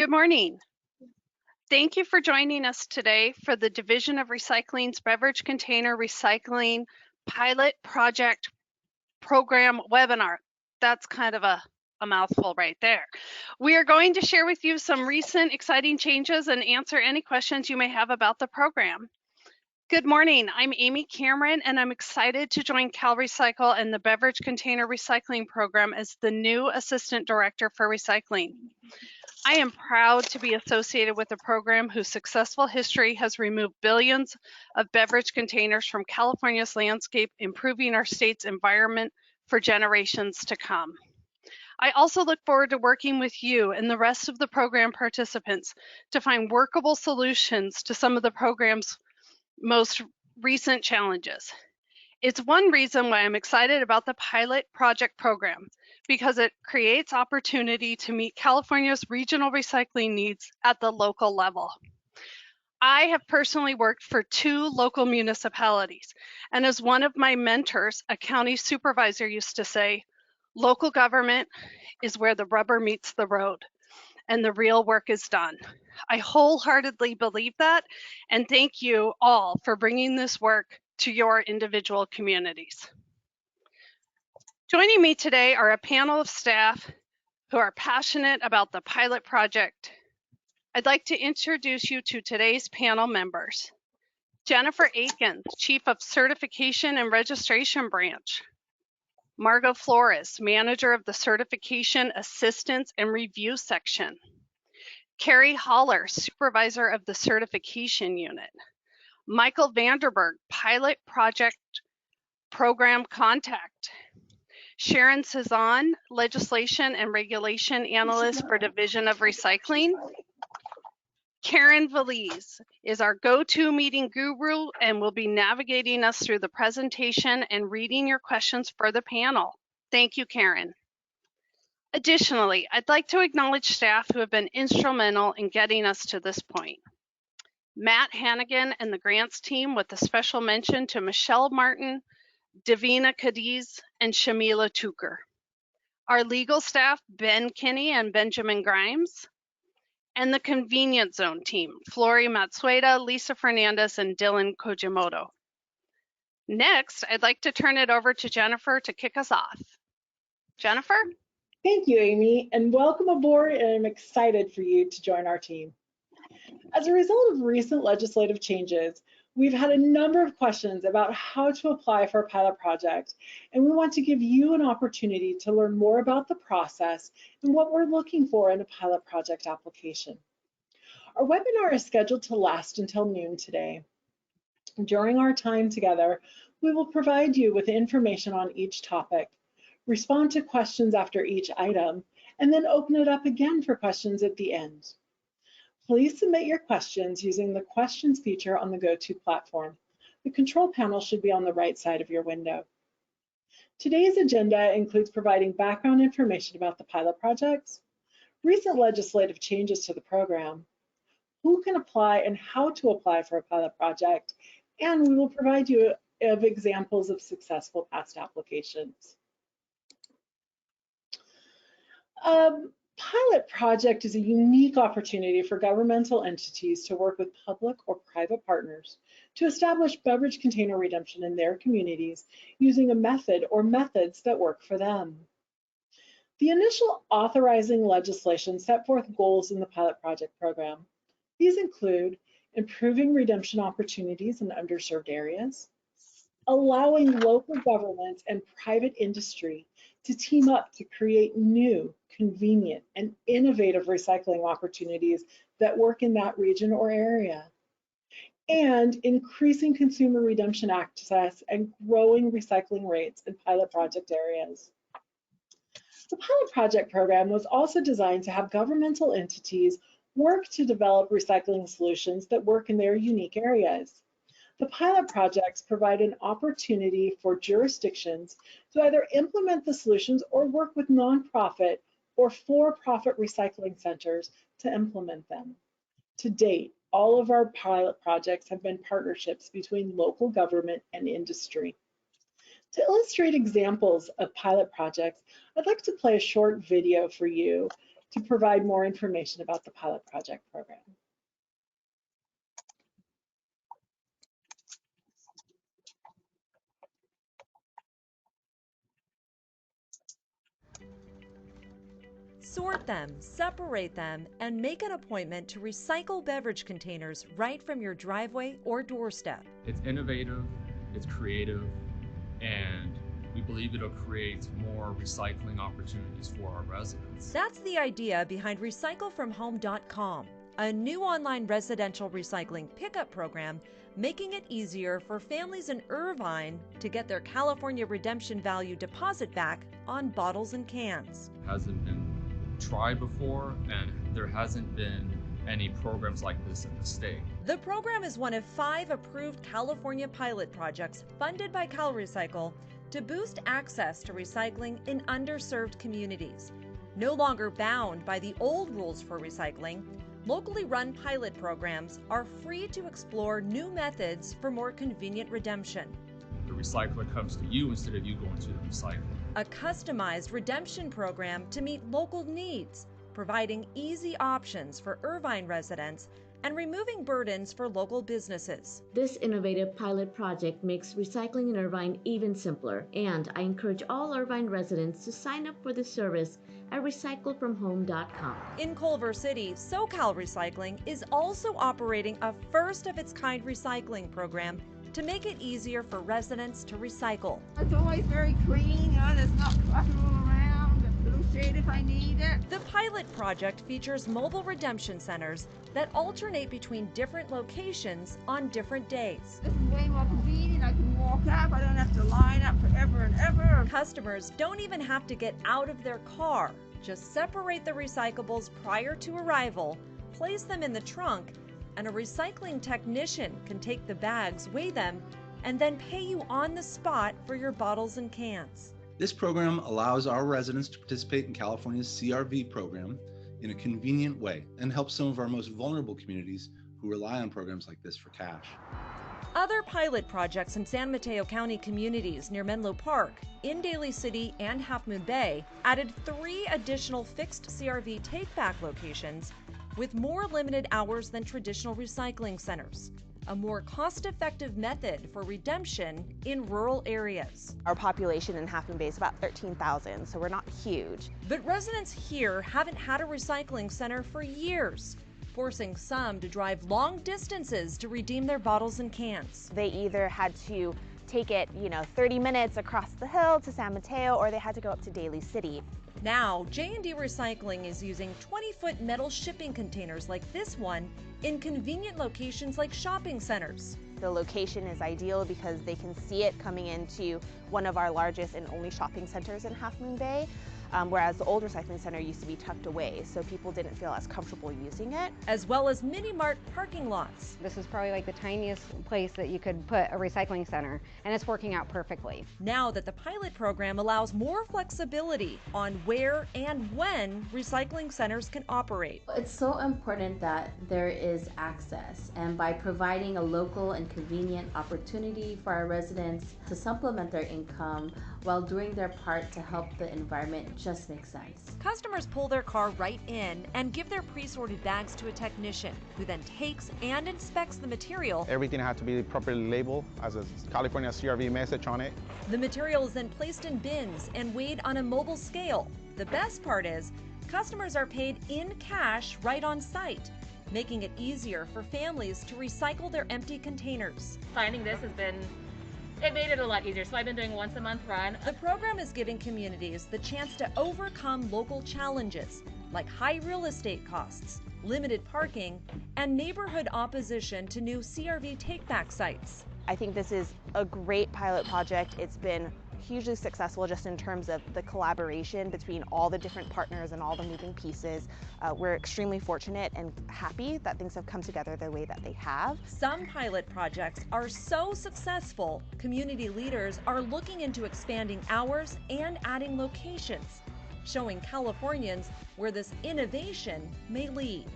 Good morning. Thank you for joining us today for the Division of Recycling's Beverage Container Recycling Pilot Project Program webinar. That's kind of a mouthful right there. We are going to share with you some recent exciting changes and answer any questions you may have about the program. Good morning, I'm Amy Cameron, and I'm excited to join CalRecycle and the Beverage Container Recycling Program as the new Assistant Director for Recycling. I am proud to be associated with a program whose successful history has removed billions of beverage containers from California's landscape, improving our state's environment for generations to come. I also look forward to working with you and the rest of the program participants to find workable solutions to some of the program's most recent challenges. It's one reason why I'm excited about the pilot project program, because it creates opportunity to meet California's regional recycling needs at the local level. I have personally worked for 2 local municipalities, and as one of my mentors, a county supervisor, used to say, local government is where the rubber meets the road and the real work is done. I wholeheartedly believe that, and thank you all for bringing this work to your individual communities. Joining me today are a panel of staff who are passionate about the pilot project. I'd like to introduce you to today's panel members. Jennifer Aikens, Chief of Certification and Registration Branch. Margot Flores, Manager of the Certification Assistance and Review Section. Carrie Holler, Supervisor of the Certification Unit. Michael Vanderburgh, Pilot Project Program Contact. Sharon Cezanne, Legislation and Regulation Analyst for Division of Recycling. Karen Valise is our go-to meeting guru and will be navigating us through the presentation and reading your questions for the panel. Thank you, Karen. Additionally, I'd like to acknowledge staff who have been instrumental in getting us to this point. Matt Hannigan and the grants team, with a special mention to Michelle Martin, Davina Cadiz, and Shamila Tuker. Our legal staff, Ben Kinney and Benjamin Grimes. And the Convenience Zone team, Flory Matsueda, Lisa Fernandez, and Dylan Kojimoto. Next, I'd like to turn it over to Jennifer to kick us off. Jennifer? Thank you, Amy, and welcome aboard, and I'm excited for you to join our team. As a result of recent legislative changes, we've had a number of questions about how to apply for a pilot project, and we want to give you an opportunity to learn more about the process and what we're looking for in a pilot project application. Our webinar is scheduled to last until noon today. During our time together, we will provide you with information on each topic, respond to questions after each item, and then open it up again for questions at the end. Please submit your questions using the questions feature on the GoTo platform. The control panel should be on the right side of your window. Today's agenda includes providing background information about the pilot projects, recent legislative changes to the program, who can apply and how to apply for a pilot project, and we will provide you of examples of successful past applications. Pilot project is a unique opportunity for governmental entities to work with public or private partners to establish beverage container redemption in their communities using a method or methods that work for them. The initial authorizing legislation set forth goals in the pilot project program. These include improving redemption opportunities in underserved areas, allowing local governments and private industry to team up to create new, convenient, and innovative recycling opportunities that work in that region or area, and increasing consumer redemption access and growing recycling rates in pilot project areas. The pilot project program was also designed to have governmental entities work to develop recycling solutions that work in their unique areas. The pilot projects provide an opportunity for jurisdictions to either implement the solutions or work with nonprofit or for-profit recycling centers to implement them. To date, all of our pilot projects have been partnerships between local government and industry. To illustrate examples of pilot projects, I'd like to play a short video for you to provide more information about the pilot project program. Sort them, separate them, and make an appointment to recycle beverage containers right from your driveway or doorstep. It's innovative, it's creative, and we believe it'll create more recycling opportunities for our residents. That's the idea behind RecycleFromHome.com, a new online residential recycling pickup program making it easier for families in Irvine to get their California redemption value deposit back on bottles and cans. It hasn't been tried before, and there hasn't been any programs like this in the state. The program is one of 5 approved California pilot projects funded by CalRecycle to boost access to recycling in underserved communities. No longer bound by the old rules for recycling, locally run pilot programs are free to explore new methods for more convenient redemption. The recycler comes to you instead of you going to the recycler. A customized redemption program to meet local needs, providing easy options for Irvine residents and removing burdens for local businesses. This innovative pilot project makes recycling in Irvine even simpler, and I encourage all Irvine residents to sign up for this service at RecycleFromHome.com. In Culver City, SoCal Recycling is also operating a first-of-its-kind recycling program to make it easier for residents to recycle. It's always very clean, there's not clutter all around, a little shade if I need it. The pilot project features mobile redemption centers that alternate between different locations on different days. This is way more convenient, I can walk up, I don't have to line up forever and ever. Customers don't even have to get out of their car. Just separate the recyclables prior to arrival, place them in the trunk, and a recycling technician can take the bags, weigh them, and then pay you on the spot for your bottles and cans. This program allows our residents to participate in California's CRV program in a convenient way and helps some of our most vulnerable communities who rely on programs like this for cash. Other pilot projects in San Mateo County communities near Menlo Park, in Daly City, and Half Moon Bay added 3 additional fixed CRV take-back locations with more limited hours than traditional recycling centers, a more cost-effective method for redemption in rural areas. Our population in Half Moon Bay is about 13,000, so we're not huge. But residents here haven't had a recycling center for years, forcing some to drive long distances to redeem their bottles and cans. They either had to take it, 30 minutes across the hill to San Mateo, or they had to go up to Daly City. Now, J&D Recycling is using 20-foot metal shipping containers like this one in convenient locations like shopping centers. The location is ideal because they can see it coming into one of our largest and only shopping centers in Half Moon Bay. Whereas the old recycling center used to be tucked away, so people didn't feel as comfortable using it. As well as mini-mart parking lots. This is probably like the tiniest place that you could put a recycling center, and it's working out perfectly. Now that the pilot program allows more flexibility on where and when recycling centers can operate. It's so important that there is access, and by providing a local and convenient opportunity for our residents to supplement their income while doing their part to help the environment just makes sense. Customers pull their car right in and give their pre-sorted bags to a technician who then takes and inspects the material. Everything had to be properly labeled as a California CRV message on it. The material is then placed in bins and weighed on a mobile scale. The best part is, customers are paid in cash right on site, making it easier for families to recycle their empty containers. Finding this it made it a lot easier, so I've been doing once a month run. The program is giving communities the chance to overcome local challenges like high real estate costs, limited parking, and neighborhood opposition to new CRV take-back sites. I think this is a great pilot project. It's been hugely successful just in terms of the collaboration between all the different partners and all the moving pieces. We're extremely fortunate and happy that things have come together the way that they have. Some pilot projects are so successful, community leaders are looking into expanding hours and adding locations, showing Californians where this innovation may lead.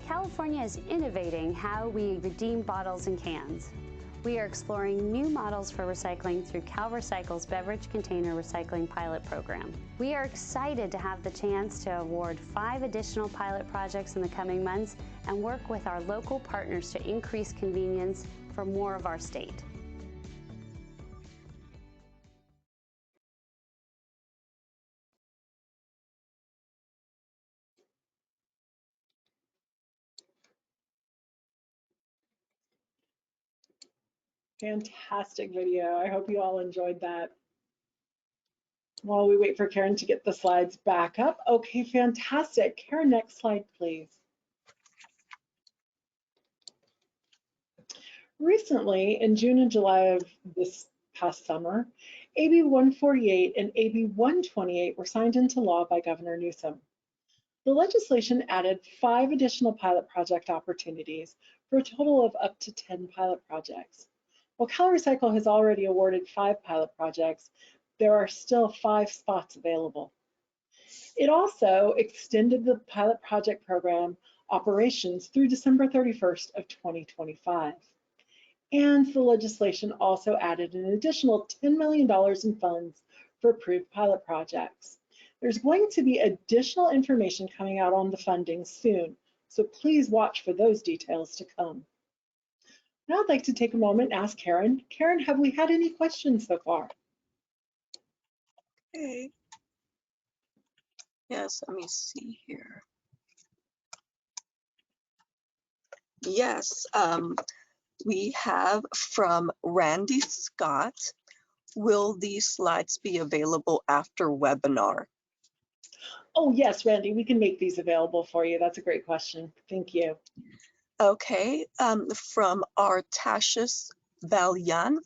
California is innovating how we redeem bottles and cans. We are exploring new models for recycling through CalRecycle's Beverage Container Recycling Pilot Program. We are excited to have the chance to award 5 additional pilot projects in the coming months and work with our local partners to increase convenience for more of our state. Fantastic video. I hope you all enjoyed that. While we wait for Karen to get the slides back up. Okay, fantastic. Karen, next slide, please. Recently, in June and July of this past summer, AB148 and AB128 were signed into law by Governor Newsom. The legislation added 5 additional pilot project opportunities for a total of up to 10 pilot projects. While CalRecycle has already awarded 5 pilot projects, there are still 5 spots available. It also extended the pilot project program operations through December 31st of 2025. And the legislation also added an additional $10 million in funds for approved pilot projects. There's going to be additional information coming out on the funding soon, so please watch for those details to come. Now I'd like to take a moment and ask Karen. Karen, have we had any questions so far? Okay. Yes, let me see here. Yes, we have from Randy Scott. Will these slides be available after webinar? Oh yes, Randy, we can make these available for you. That's a great question. Thank you. Okay, from Artashis Balyan.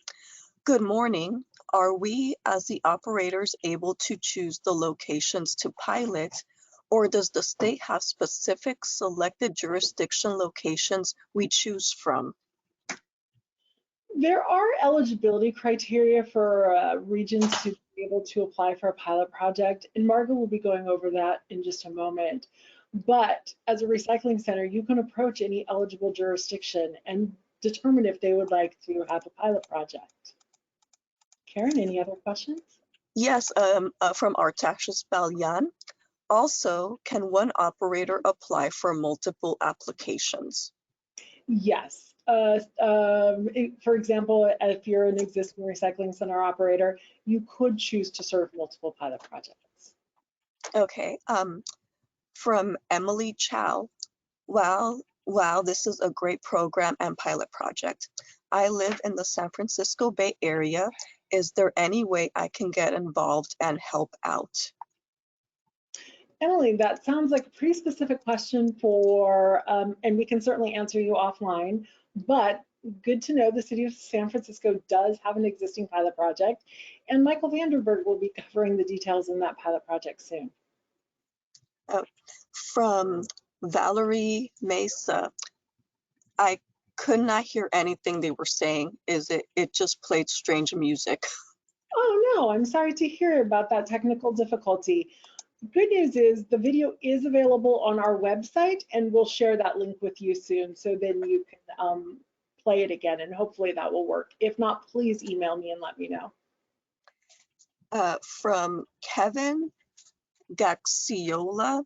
Good morning. Are we as the operators able to choose the locations to pilot, or does the state have specific selected jurisdiction locations we choose from? There are eligibility criteria for regions to be able to apply for a pilot project, and Margot will be going over that in just a moment. But as a recycling center, you can approach any eligible jurisdiction and determine if they would like to have a pilot project. Karen, any other questions? Yes, from Artashis Balyan. Also, can one operator apply for multiple applications? Yes. For example, if you're an existing recycling center operator, you could choose to serve multiple pilot projects. Okay. From Emily Chow. Wow, this is a great program and pilot project. I live in the San Francisco Bay Area. Is there any way I can get involved and help out? Emily, that sounds like a pretty specific question for, and we can certainly answer you offline, but good to know the city of San Francisco does have an existing pilot project, and Michael Vanderburgh will be covering the details in that pilot project soon. From Valerie Mesa, I could not hear anything they were saying. It just played strange music. Oh no, I'm sorry to hear about that technical difficulty. Good news is the video is available on our website, and we'll share that link with you soon, so then you can play it again, and hopefully that will work. If not, please email me and let me know. From Kevin Gaxiola,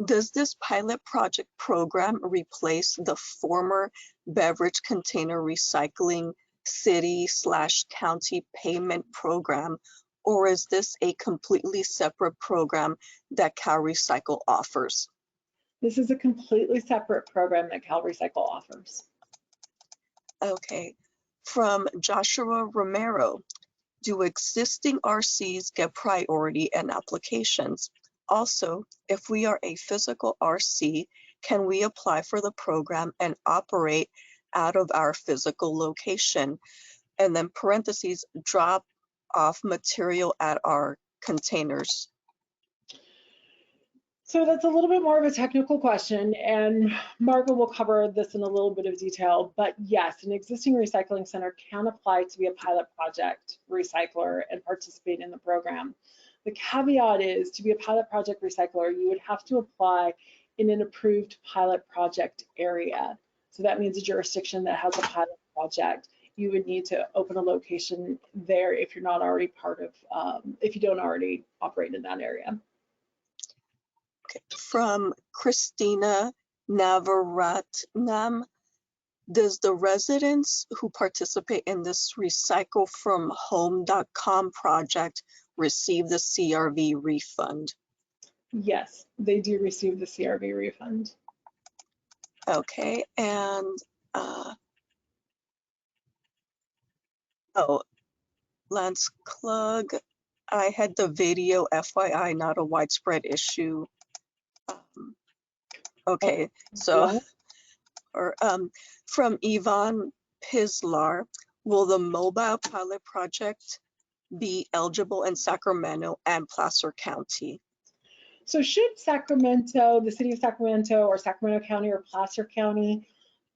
does this pilot project program replace the former beverage container recycling city/county payment program, or is this a completely separate program that CalRecycle offers? This is a completely separate program that CalRecycle offers. Okay. From Joshua Romero, do existing RCs get priority in applications? Also, if we are a physical RC, can we apply for the program and operate out of our physical location? And then parentheses, drop off material at our containers. So that's a little bit more of a technical question, and Margot will cover this in a little bit of detail, but yes, an existing recycling center can apply to be a pilot project recycler and participate in the program. The caveat is, to be a pilot project recycler, you would have to apply in an approved pilot project area. So that means a jurisdiction that has a pilot project. you would need to open a location there if you're not already part of, if you don't already operate in that area. Okay. From Christina Navaratnam, does the residents who participate in this recyclefromhome.com project receive the CRV refund? Yes, they do receive the CRV refund. Okay, and oh, Lance Klug, I had the video, FYI, not a widespread issue. Okay, so, or from Ivan Pislar, will the mobile pilot project be eligible in Sacramento and Placer County? So should Sacramento, the city of Sacramento or Sacramento County or Placer County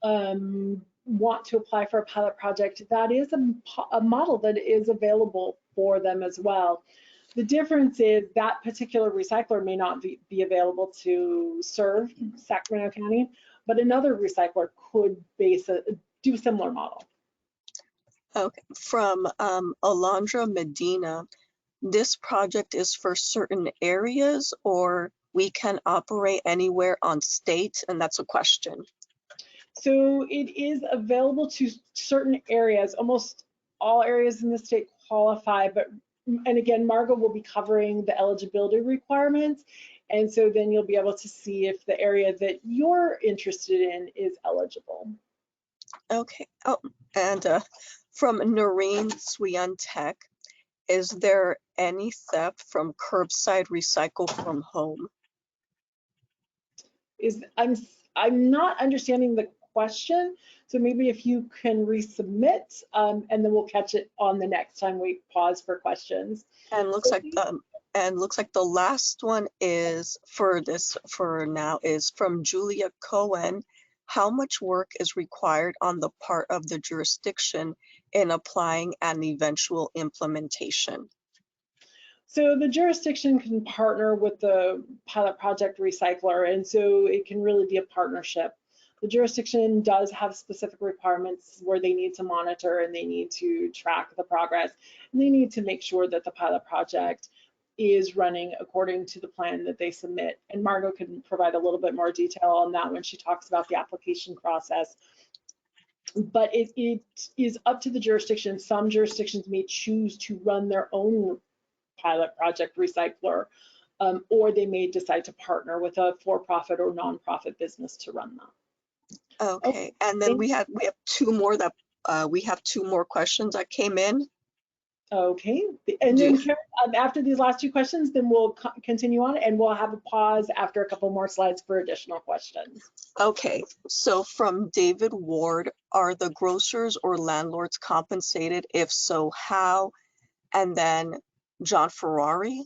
want to apply for a pilot project, that is a model that is available for them as well. The difference is that particular recycler may not be available to serve Sacramento County, but another recycler could do a similar model. Okay, from Alondra Medina, this project is for certain areas or we can operate anywhere on state? And that's a question. So it is available to certain areas. Almost all areas in the state qualify, but, and again, Margo will be covering the eligibility requirements. And so then you'll be able to see if the area that you're interested in is eligible. Okay, oh, and from Noreen Swiatek, is there any theft from curbside recycle from home? I'm not understanding the question, so maybe if you can resubmit, and then we'll catch it on the next time we pause for questions. And looks like the last one is for now is from Julia Cohen. How much work is required on the part of the jurisdiction in applying an eventual implementation? So the jurisdiction can partner with the pilot project recycler, and so it can really be a partnership. The jurisdiction does have specific requirements where they need to monitor and they need to track the progress, and they need to make sure that the pilot project is running according to the plan that they submit. And Margo can provide a little bit more detail on that when she talks about the application process. But it is up to the jurisdiction. Some jurisdictions may choose to run their own pilot project recycler, or they may decide to partner with a for-profit or nonprofit business to run that. Okay, and then we have two more that we have two more questions that came in. Okay, and then Karen, after these last two questions, then we'll continue on and we'll have a pause after a couple more slides for additional questions. Okay, so from David Ward, are the grocers or landlords compensated? If so, how? And then John Ferrari.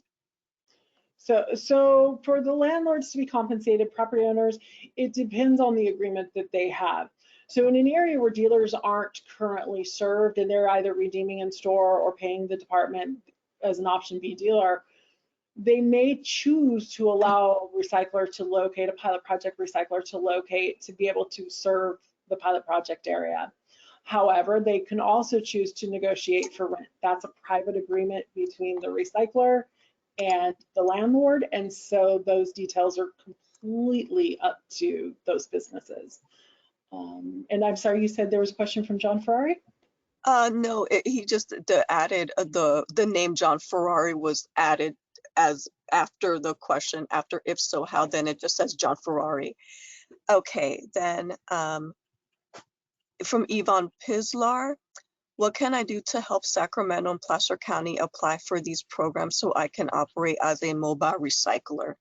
So for the landlords to be compensated, property owners, it depends on the agreement that they have. So in an area where dealers aren't currently served and they're either redeeming in store or paying the department as an option B dealer, they may choose to allow a recycler to locate, a pilot project recycler to locate, to be able to serve the pilot project area. However, they can also choose to negotiate for rent. That's a private agreement between the recycler and the landlord, and so those details are completely up to those businesses. And I'm sorry, you said there was a question from John Ferrari? No, he just added the name John Ferrari was added as after the question, after if so how, then it just says John Ferrari. Okay, then from Yvonne Pislar, what can I do to help Sacramento and Placer County apply for these programs so I can operate as a mobile recycler?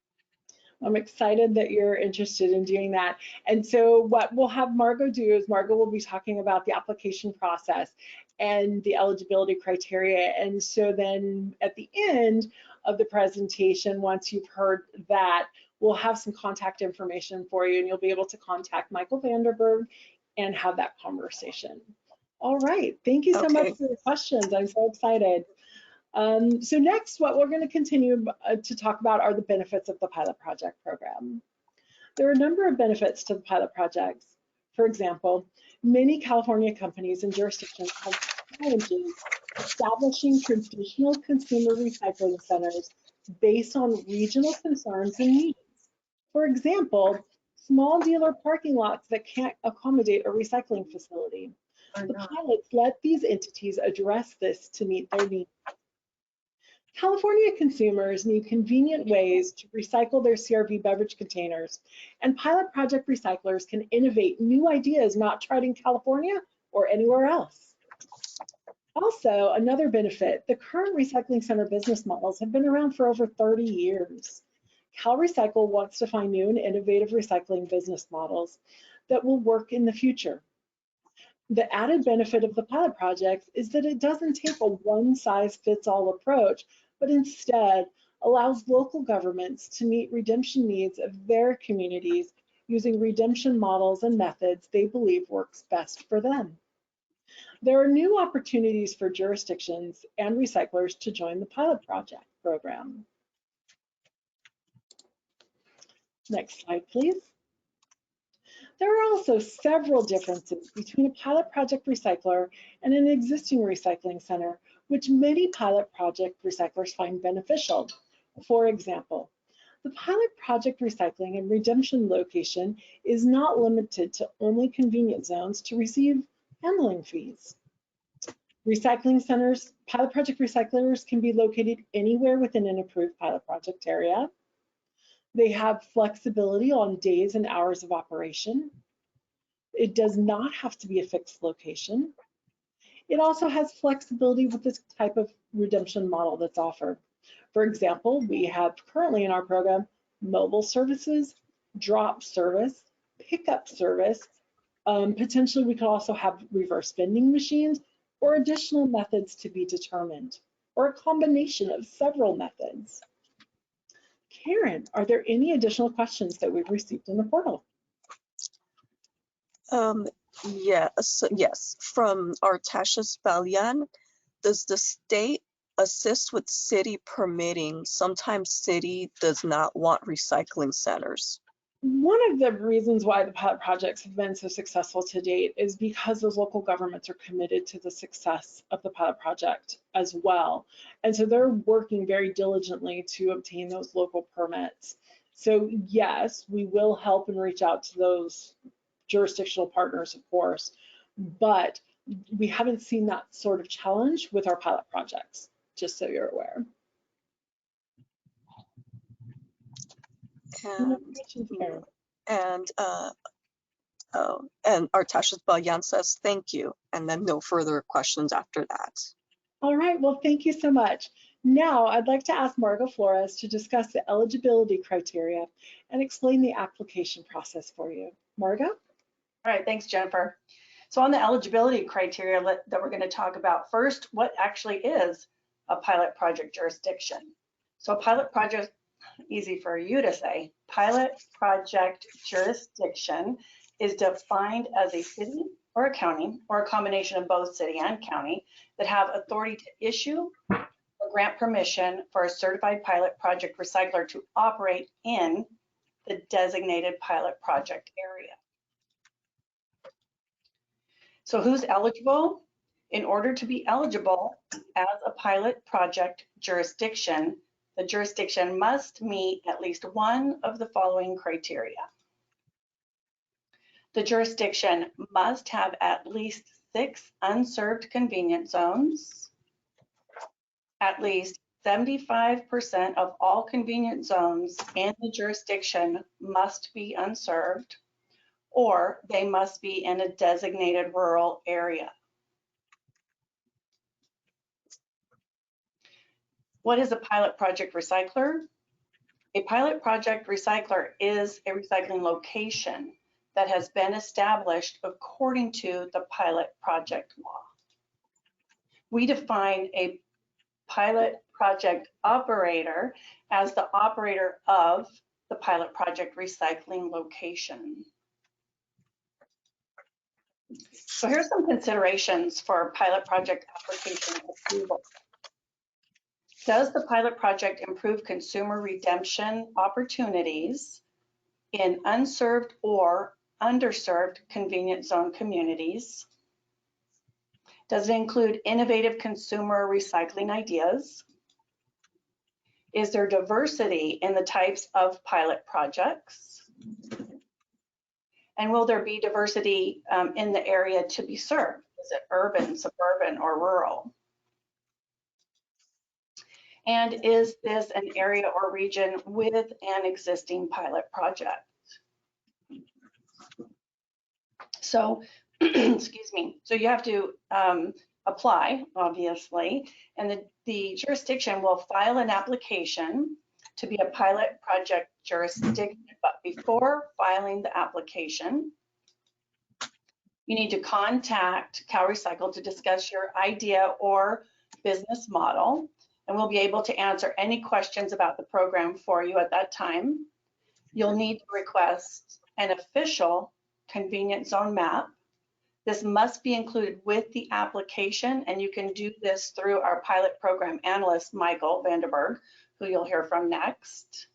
I'm excited that you're interested in doing that. And so what we'll have Margo do is Margo will be talking about the application process and the eligibility criteria. And so then at the end of the presentation, once you've heard that, we'll have some contact information for you and you'll be able to contact Michael Vanderburgh and have that conversation. All right, thank you so much for your questions. I'm so excited. So next, what we're going to continue to talk about are the benefits of the pilot project program. There are a number of benefits to the pilot projects. For example, Many California companies and jurisdictions have challenges establishing traditional consumer recycling centers based on regional concerns and needs. For example, small dealer parking lots that can't accommodate a recycling facility. The pilots let these entities address this to meet their needs. California consumers need convenient ways to recycle their CRV beverage containers, and pilot project recyclers can innovate new ideas not tried in California or anywhere else. Also, another benefit, the current recycling center business models have been around for over 30 years. CalRecycle wants to find new and innovative recycling business models that will work in the future. The added benefit of the pilot project is that it doesn't take a one-size-fits-all approach, but instead allows local governments to meet redemption needs of their communities using redemption models and methods they believe works best for them. There are new opportunities for jurisdictions and recyclers to join the pilot project program. Next slide, please. There are also several differences between a pilot project recycler and an existing recycling center, which many pilot project recyclers find beneficial. For example, the pilot project recycling and redemption location is not limited to only convenience zones to receive handling fees. Recycling centers, pilot project recyclers can be located anywhere within an approved pilot project area. They have flexibility on days and hours of operation. It does not have to be a fixed location. It also has flexibility with this type of redemption model that's offered. For example, we have currently in our program mobile services, drop service, pickup service. Potentially we could also have reverse vending machines or additional methods to be determined, or a combination of several methods. Karen, are there any additional questions that we've received in the portal? Yes, from Artashis Balyan. Does the state assist with city permitting? Sometimes city does not want recycling centers. One of the reasons why the pilot projects have been so successful to date is because those local governments are committed to the success of the pilot project as well. And so they're working very diligently to obtain those local permits. So yes, we will help and reach out to those jurisdictional partners, of course, but we haven't seen that sort of challenge with our pilot projects, just so you're aware. And Artashis Balyan says thank you, and then no further questions after that. All right, well, thank you so much. Now I'd like to ask Margot Flores to discuss the eligibility criteria and explain the application process for you. Margot? All right, thanks, Jennifer. So on the eligibility criteria that we're going to talk about first, what actually is a pilot project jurisdiction? So a pilot project, easy for you to say, pilot project jurisdiction is defined as a city or a county or a combination of both city and county that have authority to issue or grant permission for a certified pilot project recycler to operate in the designated pilot project area. So who's eligible? In order to be eligible as a pilot project jurisdiction, the jurisdiction must meet at least one of the following criteria. The jurisdiction must have at least 6 unserved convenience zones. At least 75% of all convenience zones in the jurisdiction must be unserved, or they must be in a designated rural area. What is a pilot project recycler? A pilot project recycler is a recycling location that has been established according to the pilot project law. We define a pilot project operator as the operator of the pilot project recycling location. So here's some considerations for pilot project application approval. Does the pilot project improve consumer redemption opportunities in unserved or underserved convenience zone communities? Does it include innovative consumer recycling ideas? Is there diversity in the types of pilot projects? And will there be diversity in the area to be served? Is it urban, suburban, or rural? And is this an area or region with an existing pilot project? So, excuse me, so you have to apply, obviously, and the jurisdiction will file an application to be a pilot project jurisdiction. But before filing the application, you need to contact CalRecycle to discuss your idea or business model, and we'll be able to answer any questions about the program for you at that time. You'll need to request an official convenience zone map. This must be included with the application, and you can do this through our pilot program analyst, Michael Vanderburgh, who you'll hear from next.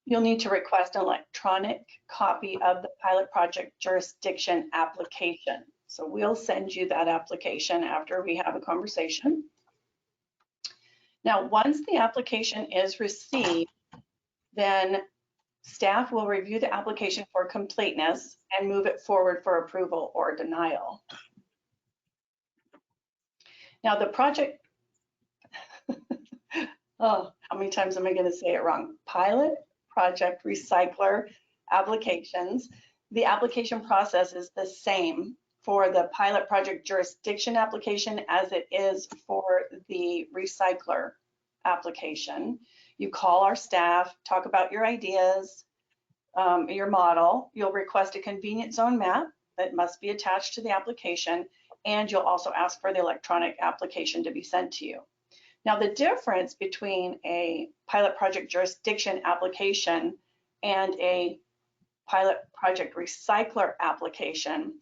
You'll need to request an electronic copy of the pilot project jurisdiction application. So we'll send you that application after we have a conversation. Now, once the application is received, then staff will review the application for completeness and move it forward for approval or denial. Now the project, oh, how many times am I going to say it wrong? Pilot project recycler applications. The application process is the same for the pilot project jurisdiction application as it is for the recycler application. You call our staff, talk about your ideas, your model. You'll request a convenience zone map that must be attached to the application, and you'll also ask for the electronic application to be sent to you. Now, the difference between a pilot project jurisdiction application and a pilot project recycler application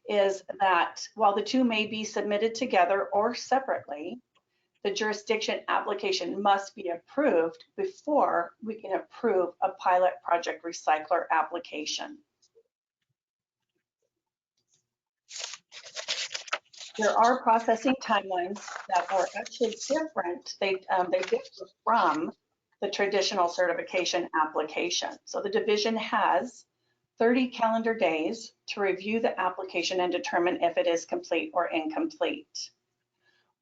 is that while the two may be submitted together or separately, the jurisdiction application must be approved before we can approve a pilot project recycler application. There are processing timelines that are actually different. They differ from the traditional certification application. So the division has 30 calendar days to review the application and determine if it is complete or incomplete.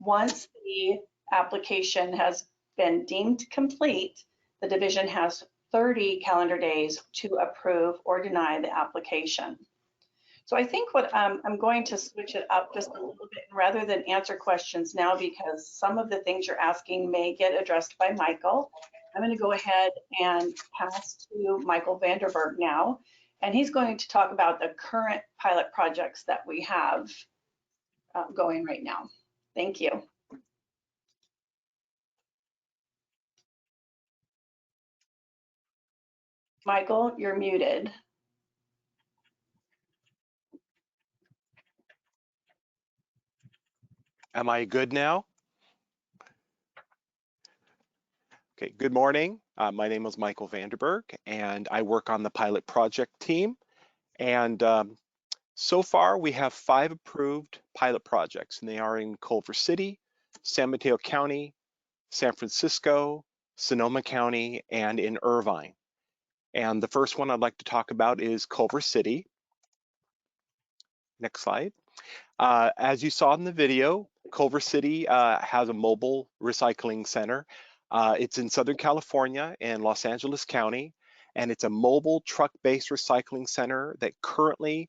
Once the application has been deemed complete, the division has 30 calendar days to approve or deny the application. So I think what I'm going to switch it up just a little bit rather than answer questions now, because some of the things you're asking may get addressed by Michael. I'm going to go ahead and pass to Michael Vanderburgh now, and he's going to talk about the current pilot projects that we have going right now. Thank you. Michael, you're muted. Am I good now? Okay, good morning. My name is Michael Vanderburgh, and I work on the pilot project team. And so far, we have 5 approved pilot projects, and they are in Culver City, San Mateo County, San Francisco, Sonoma County, and in Irvine. And the first one I'd like to talk about is Culver City. Next slide. As you saw in the video, Culver City has a mobile recycling center. It's in Southern California in Los Angeles County, and it's a mobile truck-based recycling center that currently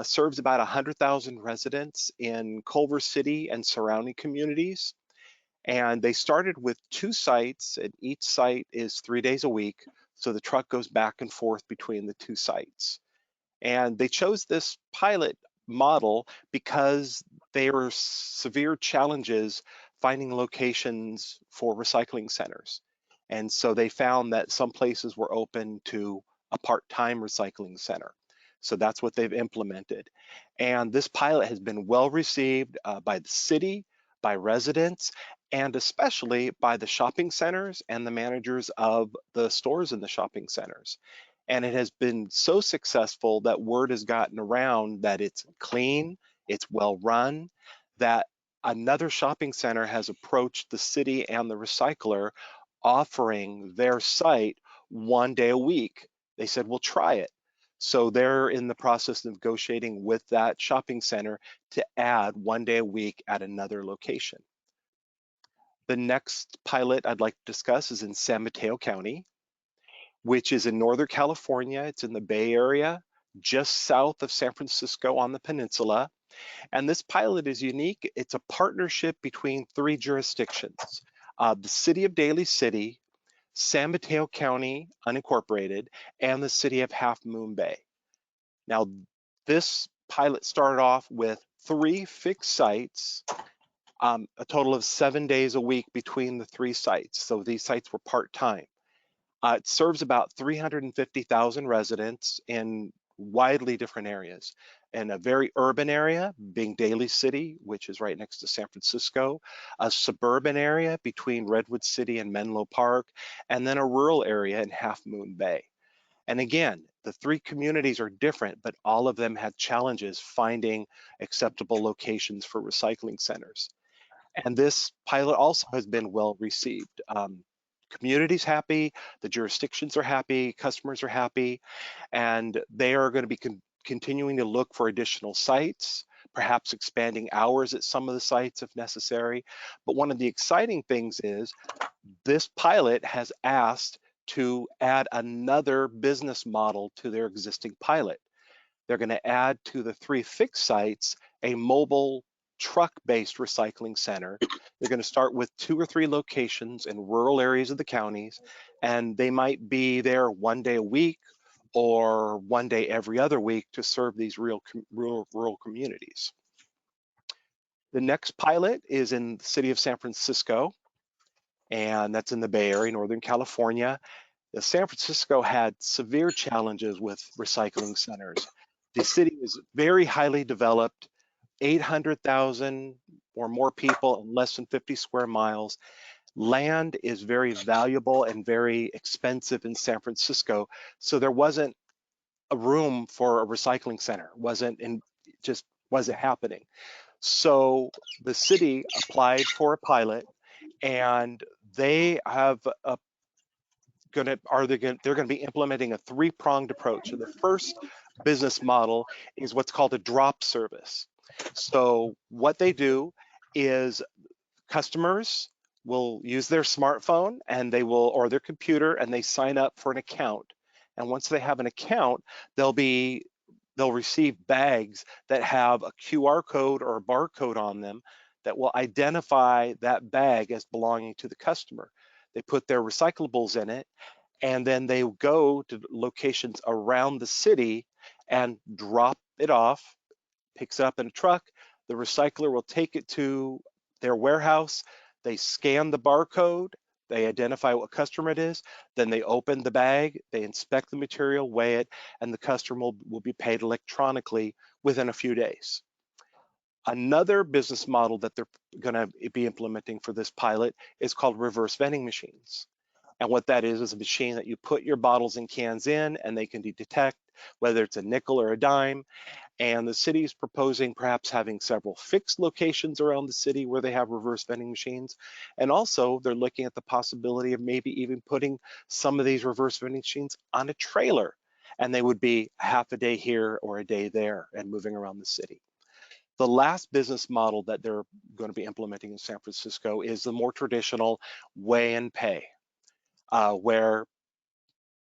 serves about 100,000 residents in Culver City and surrounding communities. And they started with 2 sites, and each site is 3 days a week, so the truck goes back and forth between the 2 sites. And they chose this pilot model because there were severe challenges finding locations for recycling centers. And so they found that some places were open to a part-time recycling center. So that's what they've implemented. And this pilot has been well received by the city, by residents, and especially by the shopping centers and the managers of the stores in the shopping centers. And it has been so successful that word has gotten around that it's clean, it's well run, that another shopping center has approached the city and the recycler offering their site 1 day a week. They said, we'll try it. So they're in the process of negotiating with that shopping center to add 1 day a week at another location. The next pilot I'd like to discuss is in San Mateo County, which is in Northern California. It's in the Bay Area, just south of San Francisco on the peninsula. And this pilot is unique. It's a partnership between 3 jurisdictions, the city of Daly City, San Mateo County unincorporated, and the city of Half Moon Bay. Now, this pilot started off with 3 fixed sites, a total of 7 days a week between the 3 sites. So these sites were part-time. It serves about 350,000 residents in widely different areas. In a very urban area, being Daly City, which is right next to San Francisco, a suburban area between Redwood City and Menlo Park, and then a rural area in Half Moon Bay. And again, the 3 communities are different, but all of them had challenges finding acceptable locations for recycling centers. And this pilot also has been well received. Community's happy, the jurisdictions are happy, customers are happy, and they are going to be continuing to look for additional sites, perhaps expanding hours at some of the sites if necessary. But one of the exciting things is this pilot has asked to add another business model to their existing pilot. They're going to add to the 3 fixed sites a mobile truck-based recycling center. They're going to start with 2 or 3 locations in rural areas of the counties, and they might be there 1 day a week or 1 day every other week to serve these rural communities. The next pilot is in the city of San Francisco, and that's in the Bay Area, Northern California. San Francisco had severe challenges with recycling centers. The city is very highly developed, 800,000 or more people in less than 50 square miles. Land is very valuable and very expensive in San Francisco, so there wasn't a room for a recycling center, just wasn't happening. So the city applied for a pilot, and they have they're going to be implementing a 3-pronged approach. And the first business model is what's called a drop service. So what they do is customers will use their smartphone and or their computer, and they sign up for an account. And once they have an account, they'll receive bags that have a QR code or a barcode on them that will identify that bag as belonging to the customer. They put their recyclables in it, and then they go to locations around the city and drop it off, picks it up in a truck. The recycler will take it to their warehouse. They scan the barcode, they identify what customer it is, then they open the bag, they inspect the material, weigh it, and the customer will be paid electronically within a few days. Another business model that they're going to be implementing for this pilot is called reverse vending machines. And what that is a machine that you put your bottles and cans in, and they can detect whether it's a nickel or a dime. And the city is proposing perhaps having several fixed locations around the city where they have reverse vending machines. And also they're looking at the possibility of maybe even putting some of these reverse vending machines on a trailer, and they would be half a day here or a day there and moving around the city. The last business model that they're going to be implementing in San Francisco is the more traditional weigh and pay, where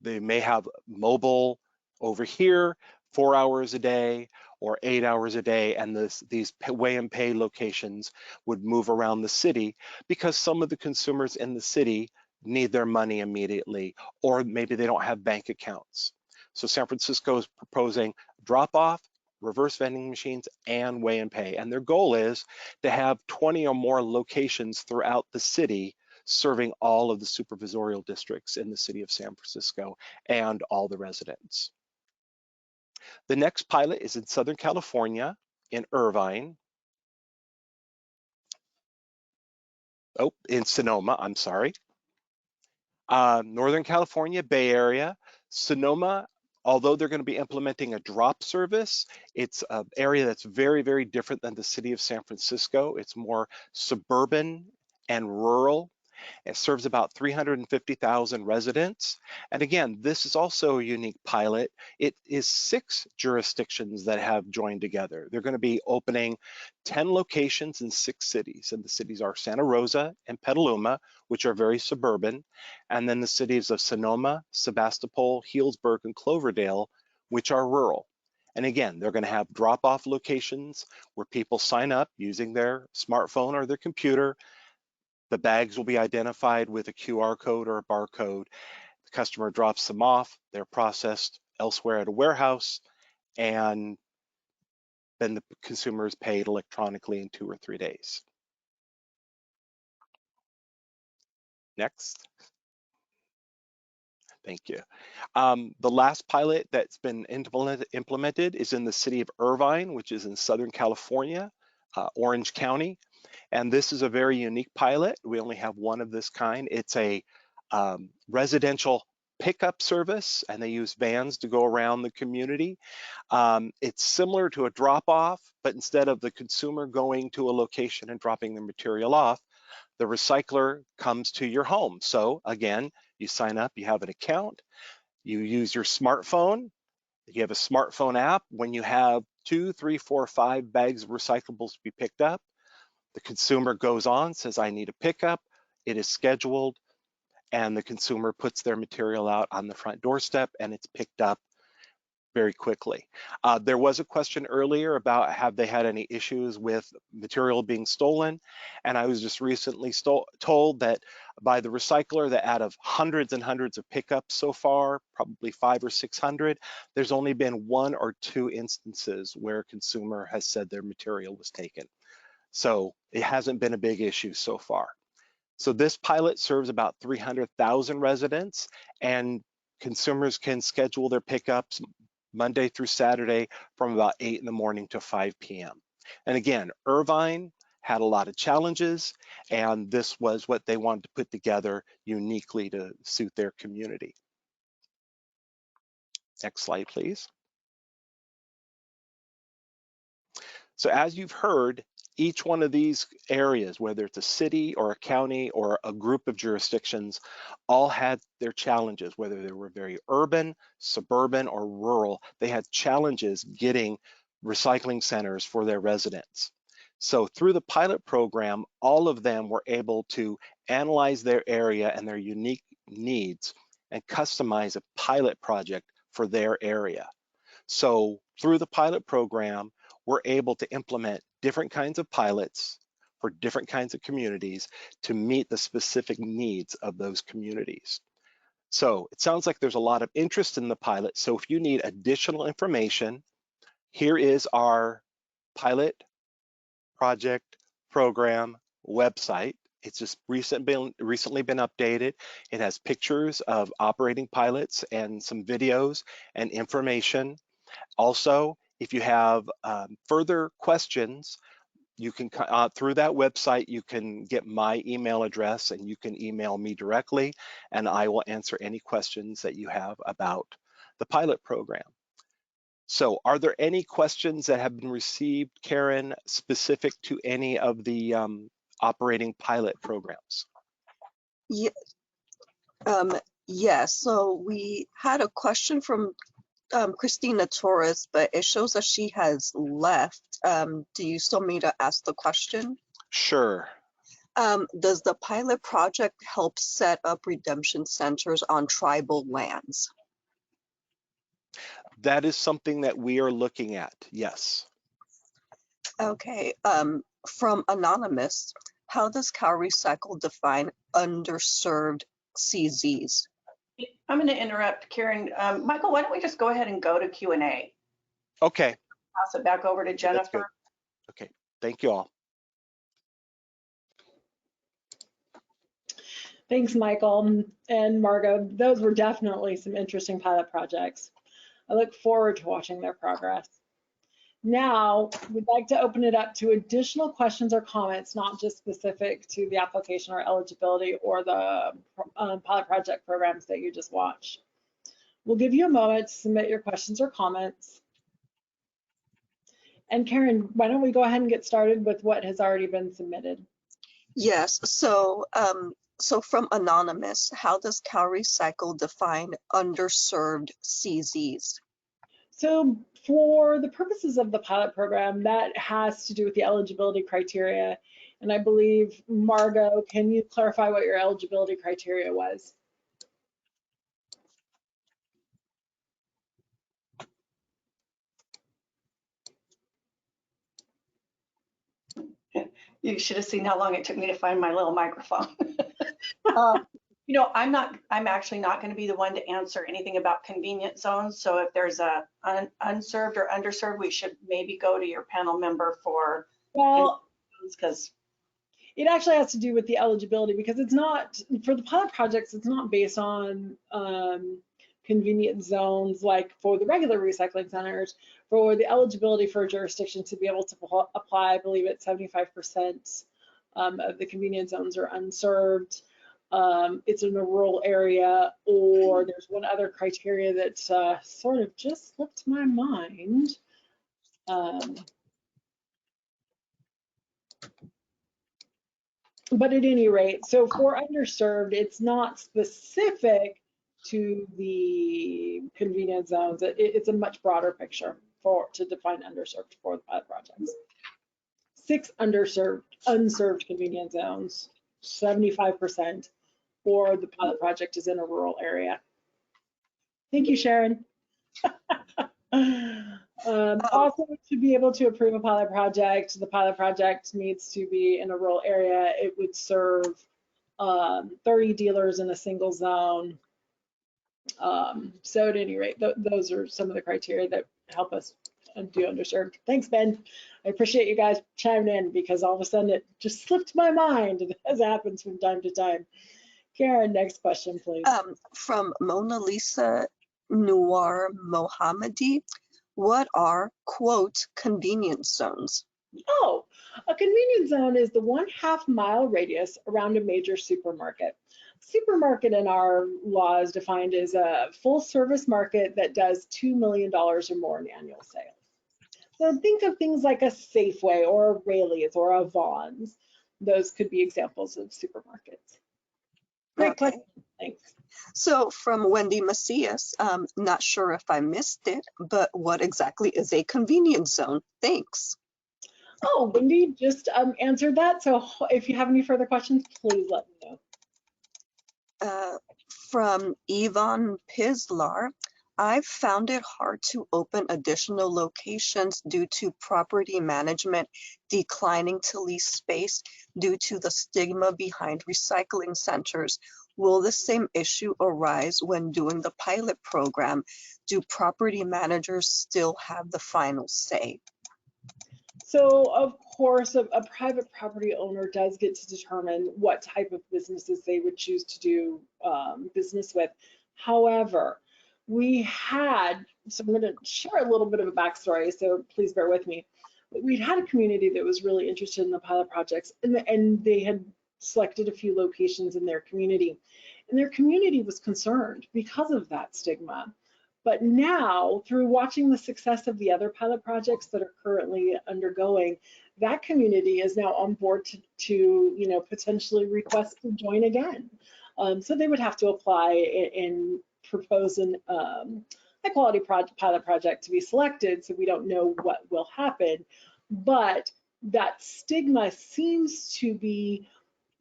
they may have mobile over here 4 hours a day or 8 hours a day, and these weigh and pay locations would move around the city because some of the consumers in the city need their money immediately, or maybe they don't have bank accounts. So San Francisco is proposing drop-off, reverse vending machines, and weigh and pay. And their goal is to have 20 or more locations throughout the city serving all of the supervisorial districts in the city of San Francisco and all the residents. The next pilot is in Southern California, in Irvine. In Sonoma, I'm sorry. Northern California, Bay Area. Sonoma, although they're going to be implementing a drop service, it's an area that's very, very different than the city of San Francisco. It's more suburban and rural. It serves about 350,000 residents. And again, this is also a unique pilot. It is 6 jurisdictions that have joined together. They're going to be opening 10 locations in 6 cities. And the cities are Santa Rosa and Petaluma, which are very suburban. And then the cities of Sonoma, Sebastopol, Healdsburg, and Cloverdale, which are rural. And again, they're going to have drop-off locations where people sign up using their smartphone or their computer. The bags will be identified with a QR code or a barcode. The customer drops them off, they're processed elsewhere at a warehouse, and then the consumer is paid electronically in 2 or 3 days. Next. Thank you. The last pilot that's been implemented is in the city of Irvine, which is in Southern California, Orange County. And this is a very unique pilot. We only have one of this kind. It's a residential pickup service, and they use vans to go around the community. It's similar to a drop-off, but instead of the consumer going to a location and dropping their material off, the recycler comes to your home. So again, you sign up, you have an account, you use your smartphone, you have a smartphone app. When you have 2, 3, 4, 5 bags of recyclables to be picked up, the consumer goes on, says, I need a pickup, it is scheduled, and the consumer puts their material out on the front doorstep and it's picked up very quickly. There was a question earlier about have they had any issues with material being stolen, and I was just recently told that by the recycler that out of hundreds and hundreds of pickups so far, probably 500 or 600, there's only been 1 or 2 instances where a consumer has said their material was taken. So it hasn't been a big issue so far. So this pilot serves about 300,000 residents, and consumers can schedule their pickups Monday through Saturday from about 8 in the morning to 5 p.m. And again, Irvine had a lot of challenges, and this was what they wanted to put together uniquely to suit their community. Next slide, please. So as you've heard, each one of these areas, whether it's a city or a county or a group of jurisdictions, all had their challenges, whether they were very urban, suburban, or rural. They had challenges getting recycling centers for their residents. So through the pilot program, all of them were able to analyze their area and their unique needs and customize a pilot project for their area. So through the pilot program, we're able to implement different kinds of pilots for different kinds of communities to meet the specific needs of those communities. So it sounds like there's a lot of interest in the pilot. So if you need additional information, here is our pilot project program website. It's just recently been updated. It has pictures of operating pilots and some videos and information. Also, if you have further questions, you can, through that website, you can get my email address and you can email me directly, and I will answer any questions that you have about the pilot program. So are there any questions that have been received, Karen, specific to any of the operating pilot programs? Yeah, yes, so we had a question from Christina Torres, but it shows that she has left. Do you still need to ask the question? Sure. Does the pilot project help set up redemption centers on tribal lands? That is something that we are looking at, yes. Okay, from Anonymous, how does CalRecycle define underserved CZs? I'm going to interrupt Karen. Michael, why don't we just go ahead and go to Q&A? Okay. Pass it back over to Jennifer. Okay, thank you all. Thanks, Michael and Margot. Those were definitely some interesting pilot projects. I look forward to watching their progress. Now, we'd like to open it up to additional questions or comments, not just specific to the application or eligibility or the pilot project programs that you just watched. We'll give you a moment to submit your questions or comments. And Karen, why don't we go ahead and get started with what has already been submitted? Yes, so from Anonymous, how does CalRecycle define underserved CZs? So for the purposes of the pilot program, that has to do with the eligibility criteria. And I believe, Margot, can you clarify what your eligibility criteria was? You should have seen how long it took me to find my little microphone. You know, I'm actually not going to be the one to answer anything about convenience zones. So if there's a unserved or underserved, we should maybe go to your panel member for, well, because it actually has to do with the eligibility, because it's not, for the pilot projects, it's not based on convenience zones like for the regular recycling centers. For the eligibility for a jurisdiction to be able to apply, I believe it's 75% of the convenience zones are unserved. It's in a rural area, or there's one other criteria that sort of just slipped my mind. But at any rate, so for underserved, it's not specific to the convenience zones. It's a much broader picture to define underserved for the pilot projects. 6 unserved convenience zones, 75%, or the pilot project is in a rural area. Thank you, Sharon. Also, to be able to approve a pilot project, the pilot project needs to be in a rural area. It would serve 30 dealers in a single zone. So at any rate, those are some of the criteria that help us do underserved. Thanks, Ben. I appreciate you guys chiming in, because all of a sudden it just slipped my mind, as happens from time to time. Karen, next question, please. From Mona Lisa Noor Mohammadi, what are, quote, convenience zones? Oh, a convenience zone is the 1/2 mile radius around a major supermarket. Supermarket in our law is defined as a full service market that does $2 million or more in annual sales. So think of things like a Safeway or a Raley's or a Vaughn's. Those could be examples of supermarkets. Great question, thanks. So from Wendy Macias, not sure if I missed it, but what exactly is a convenience zone? Thanks. Oh, Wendy just answered that. So if you have any further questions, please let me know. From Yvonne Pislar, I've found it hard to open additional locations due to property management declining to lease space due to the stigma behind recycling centers. Will the same issue arise when doing the pilot program? Do property managers still have the final say? So of course, a private property owner does get to determine what type of businesses they would choose to do business with. However, so I'm going to share a little bit of a backstory, so please bear with me. We'd had a community that was really interested in the pilot projects, and they had selected a few locations in their community. And their community was concerned because of that stigma. But now, through watching the success of the other pilot projects that are currently undergoing, that community is now on board to potentially request to join again. So they would have to apply and propose an high-quality pilot project to be selected, so we don't know what will happen. But that stigma seems to be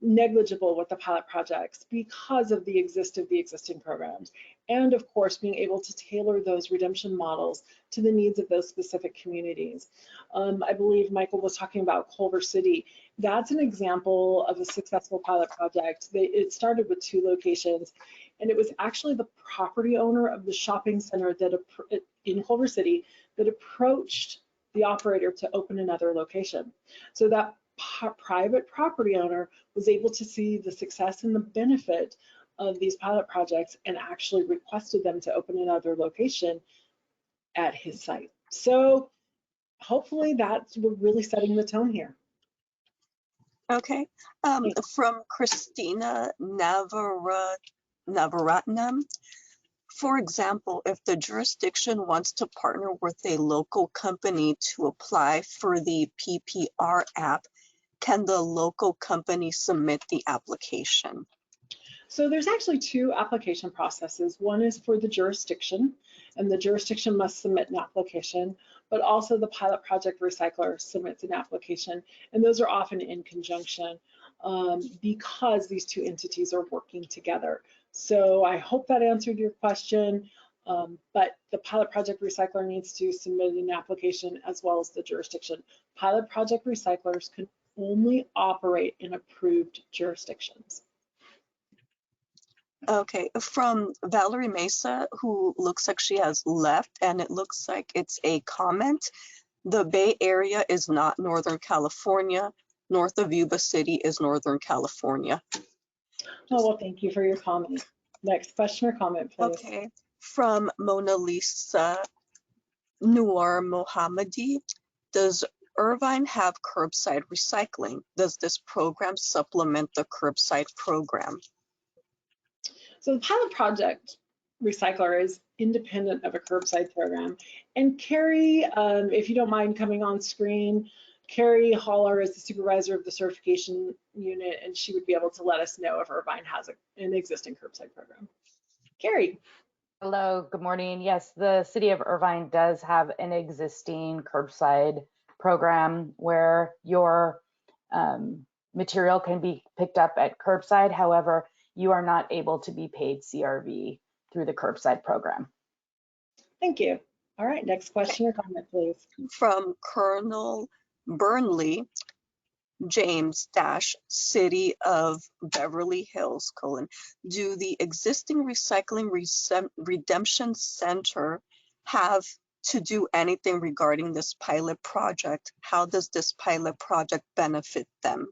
negligible with the pilot projects because of the existing programs, and of course being able to tailor those redemption models to the needs of those specific communities. I believe Michael was talking about Culver City. That's an example of a successful pilot project. It started with 2 locations, and it was actually the property owner of the shopping center in Culver City that approached the operator to open another location. So that private property owner was able to see the success and the benefit of these pilot projects and actually requested them to open another location at his site. So hopefully we're really setting the tone here. Okay. From Christina Navaratnam, For example, if the jurisdiction wants to partner with a local company to apply for the PPR app, can the local company submit the application? So there's actually two application processes. One is for the jurisdiction, and the jurisdiction must submit an application, but also the pilot project recycler submits an application, and those are often in conjunction because these two entities are working together. So I hope that answered your question, but the pilot project recycler needs to submit an application as well as the jurisdiction. Pilot project recyclers can only operate in approved jurisdictions. Okay, from Valerie Mesa, who looks like she has left, and it looks like it's a comment. The Bay Area is not Northern California. North of Yuba City is Northern California. Oh, well, thank you for your comment. Next question or comment, please. Okay, from Mona Lisa Noor Mohammadi, does Irvine have curbside recycling? Does this program supplement the curbside program? So the pilot project recycler is independent of a curbside program. And Carrie, if you don't mind coming on screen, Carrie Haller is the supervisor of the certification unit, and she would be able to let us know if Irvine has an existing curbside program. Carrie. Hello, good morning. Yes, the city of Irvine does have an existing curbside program where your material can be picked up at curbside. However, you are not able to be paid CRV through the curbside program. Thank you. All right, next question or comment, please. From Colonel Burnley, James City of Beverly Hills, do the existing recycling redemption center have to do anything regarding this pilot project? How does this pilot project benefit them?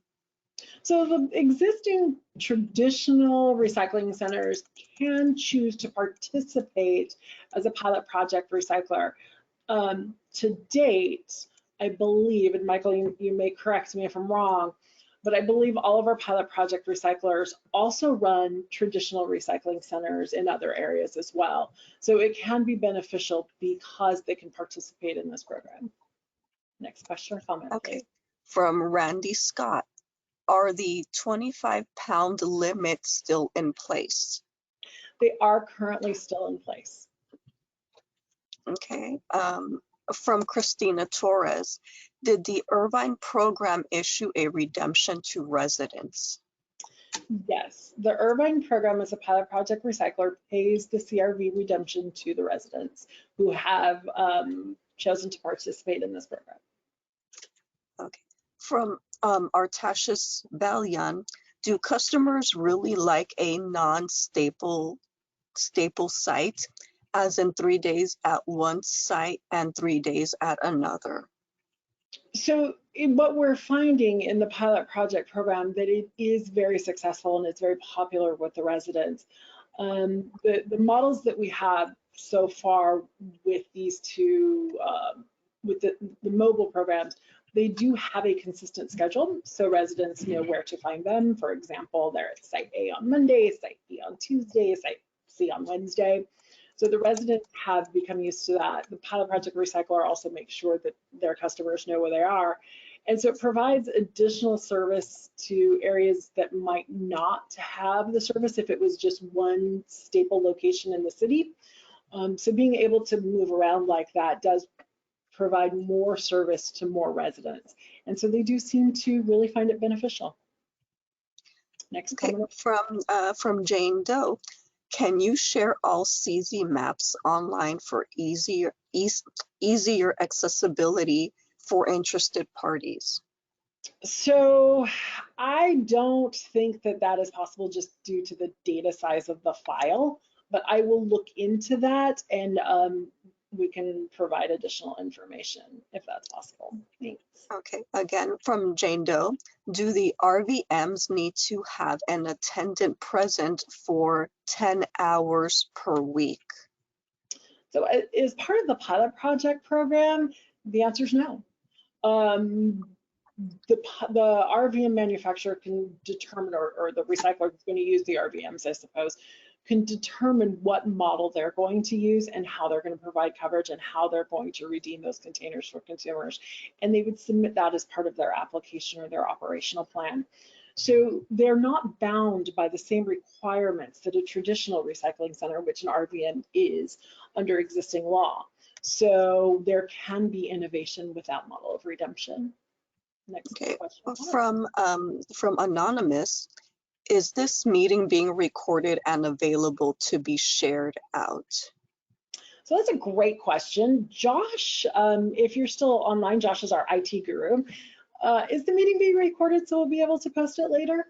So the existing traditional recycling centers can choose to participate as a pilot project recycler. To date, I believe, and Michael, you may correct me if I'm wrong, but I believe all of our pilot project recyclers also run traditional recycling centers in other areas as well. So it can be beneficial because they can participate in this program. Next question or comment, okay, please. From Randy Scott, are the 25-pound limit still in place? They are currently still in place. Okay. From Christina Torres, did the Irvine program issue a redemption to residents? Yes, the Irvine program as a pilot project recycler pays the CRV redemption to the residents who have chosen to participate in this program. Okay. From Artashis Balyan, do customers really like a non-staple site, as in 3 days at one site and 3 days at another? So what we're finding in the pilot project program that it is very successful and it's very popular with the residents. The models that we have so far with these two, with the mobile programs, they do have a consistent schedule, so residents know where to find them. For example, they're at site A on Monday, site B on Tuesday, site C on Wednesday. So the residents have become used to that. The pilot project recycler also makes sure that their customers know where they are. And so it provides additional service to areas that might not have the service if it was just one staple location in the city. So being able to move around like that does provide more service to more residents. And so they do seem to really find it beneficial. Next comment. From Jane Doe. Can you share all CZ maps online for easier accessibility for interested parties? So I don't think that that is possible just due to the data size of the file, but I will look into that and we can provide additional information if that's possible. Thanks. Okay, again, from Jane Doe, do the RVMs need to have an attendant present for 10 hours per week? So as part of the pilot project program, the answer is no. The RVM manufacturer can determine, or the recycler is going to use the RVMs, I suppose, can determine what model they're going to use and how they're going to provide coverage and how they're going to redeem those containers for consumers. And they would submit that as part of their application or their operational plan. So they're not bound by the same requirements that a traditional recycling center, which an RVN is, under existing law. So there can be innovation with that model of redemption. Next question. From Anonymous, is this meeting being recorded and available to be shared out? So that's a great question. Josh, if you're still online, Josh is our IT guru. Is the meeting being recorded so we'll be able to post it later?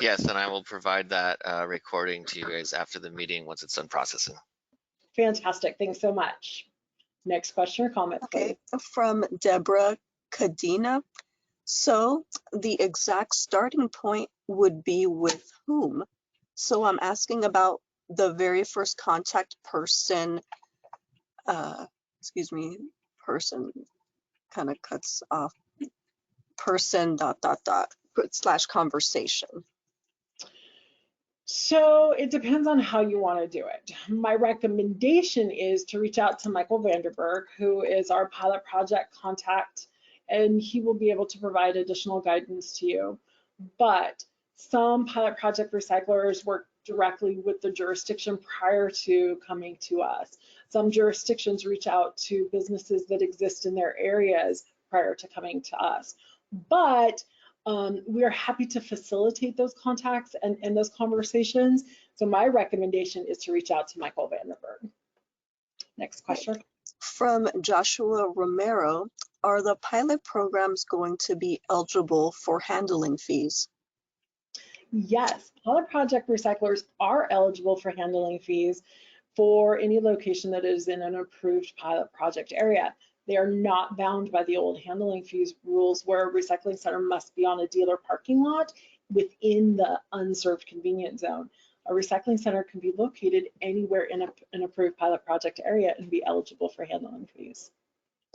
Yes, and I will provide that recording to you guys after the meeting once it's done processing. Fantastic, thanks so much. Next question or comment, please. From Deborah Cadena. So the exact starting point would be with whom? So I'm asking about the very first contact person, person kind of cuts off, person ... / conversation. So it depends on how you want to do it. My recommendation is to reach out to Michael Vanderburgh, who is our pilot project contact, and he will be able to provide additional guidance to you. But some pilot project recyclers work directly with the jurisdiction prior to coming to us. Some jurisdictions reach out to businesses that exist in their areas prior to coming to us. But we are happy to facilitate those contacts and those conversations. So my recommendation is to reach out to Michael Vanderburgh. Next question. From Joshua Romero, are the pilot programs going to be eligible for handling fees? Yes, pilot project recyclers are eligible for handling fees for any location that is in an approved pilot project area. They are not bound by the old handling fees rules where a recycling center must be on a dealer parking lot within the unserved convenience zone. A recycling center can be located anywhere in an approved pilot project area and be eligible for handling fees.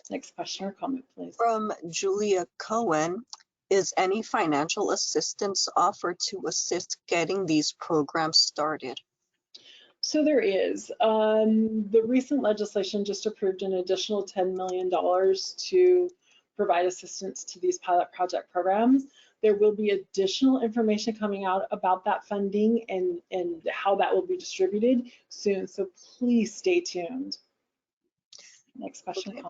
Next question or comment, please. From Julia Cohen, is any financial assistance offered to assist getting these programs started? So there is. The recent legislation just approved an additional $10 million to provide assistance to these pilot project programs. There will be additional information coming out about that funding and how that will be distributed soon. So please stay tuned. Next question. Okay.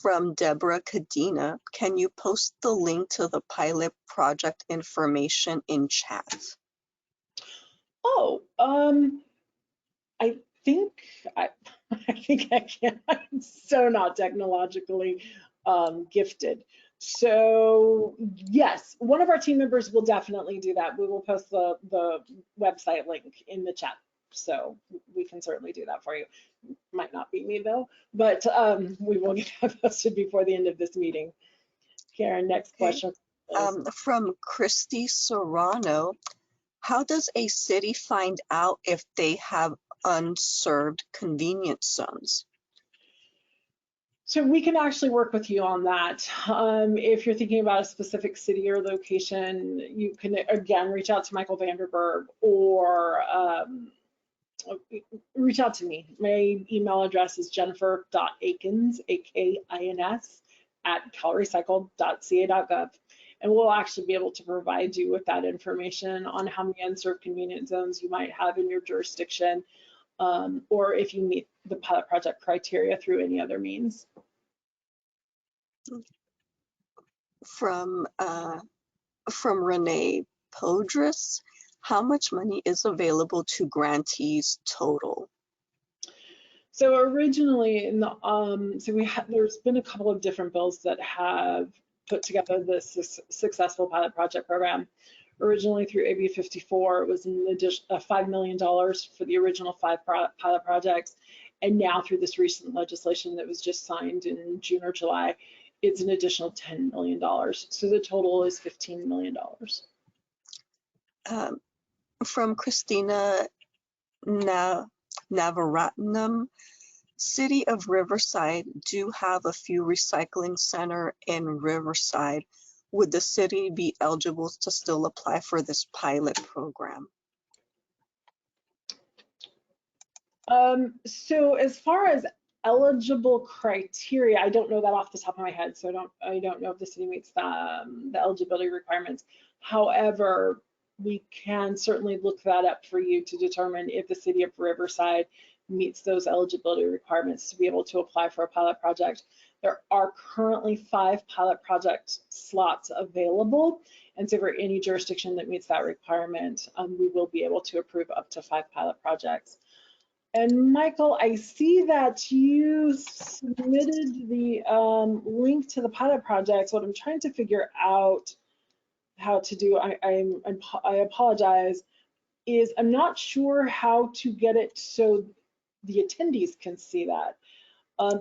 From Deborah Cadena, can you post the link to the pilot project information in chat? Oh, I think I can. I'm so not technologically gifted. So yes, one of our team members will definitely do that. We will post the website link in the chat. So we can certainly do that for you. Might not be me though, but we will get that posted before the end of this meeting. Karen, next question. From Christy Serrano, how does a city find out if they have unserved convenience zones? So we can actually work with you on that. If you're thinking about a specific city or location, you can again reach out to Michael Vanderburgh or reach out to me. My email address is jennifer.akins, A-K-I-N-S, @calrecycle.ca.gov. And we'll actually be able to provide you with that information on how many unserved convenience zones you might have in your jurisdiction, or if you meet the pilot project criteria through any other means. From Renee Podris, how much money is available to grantees total? So originally, in the there's been a couple of different bills that have put together this successful pilot project program. Originally through AB54, it was an additional $5 million for the original 5 pilot projects. And now through this recent legislation that was just signed in June or July, it's an additional $10 million. So the total is $15 million. From Christina Navaratnam, City of Riverside do have a few recycling center in Riverside. Would the city be eligible to still apply for this pilot program? So as far as eligible criteria, I don't know that off the top of my head, so I don't know if the city meets the eligibility requirements. However, we can certainly look that up for you to determine if the city of Riverside meets those eligibility requirements to be able to apply for a pilot project. There are currently 5 pilot project slots available, and so for any jurisdiction that meets that requirement, we will be able to approve up to 5 pilot projects. And Michael, I see that you submitted the link to the pilot projects. What I'm trying to figure out how to do, I apologize, is I'm not sure how to get it so the attendees can see that.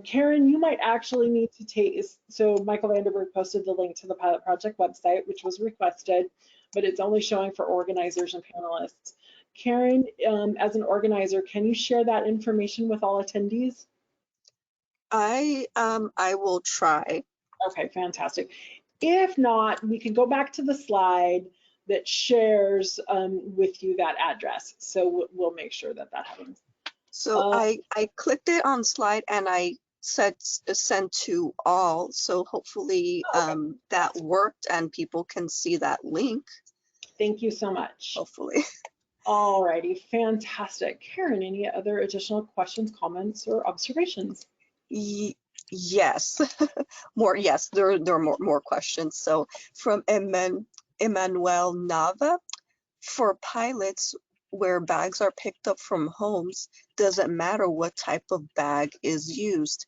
Karen, you might actually need to take, so Michael Vanderburgh posted the link to the pilot project website, which was requested, but it's only showing for organizers and panelists. Karen, as an organizer, can you share that information with all attendees? I will try. Okay, fantastic. If not, we can go back to the slide that shares with you that address. So we'll make sure that that happens. So I clicked it on slide and I said send to all. So hopefully that worked and people can see that link. Thank you so much. Hopefully. Alrighty, fantastic. Karen, any other additional questions, comments, or observations? Yes, yes, there are more questions. So from Emmanuel Nava, for pilots where bags are picked up from homes, doesn't matter what type of bag is used.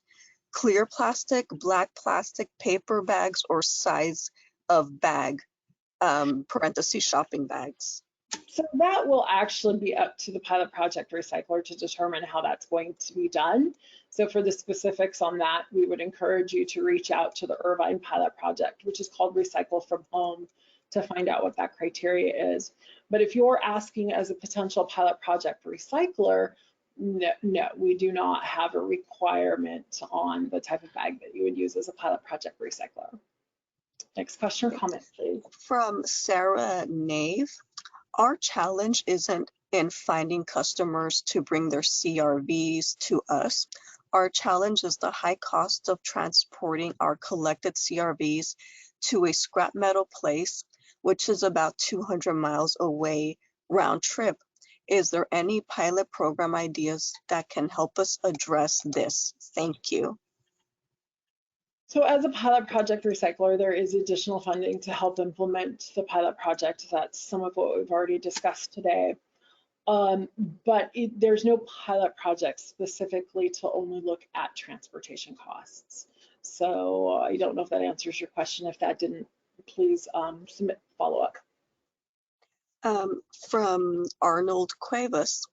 Clear plastic, black plastic, paper bags, or size of bag, parentheses shopping bags. So that will actually be up to the pilot project recycler to determine how that's going to be done. So for the specifics on that, we would encourage you to reach out to the Irvine pilot project, which is called Recycle from Home, to find out what that criteria is. But if you're asking as a potential pilot project recycler, no, we do not have a requirement on the type of bag that you would use as a pilot project recycler. Next question or comment, please. From Sarah Nave. Our challenge isn't in finding customers to bring their CRVs to us. Our challenge is the high cost of transporting our collected CRVs to a scrap metal place, which is about 200 miles away round trip. Is there any pilot program ideas that can help us address this? Thank you. So as a pilot project recycler, there is additional funding to help implement the pilot project. That's some of what we've already discussed today. But there's no pilot project specifically to only look at transportation costs. So I don't know if that answers your question. If that didn't, please submit follow-up. From Arnold Cuevas.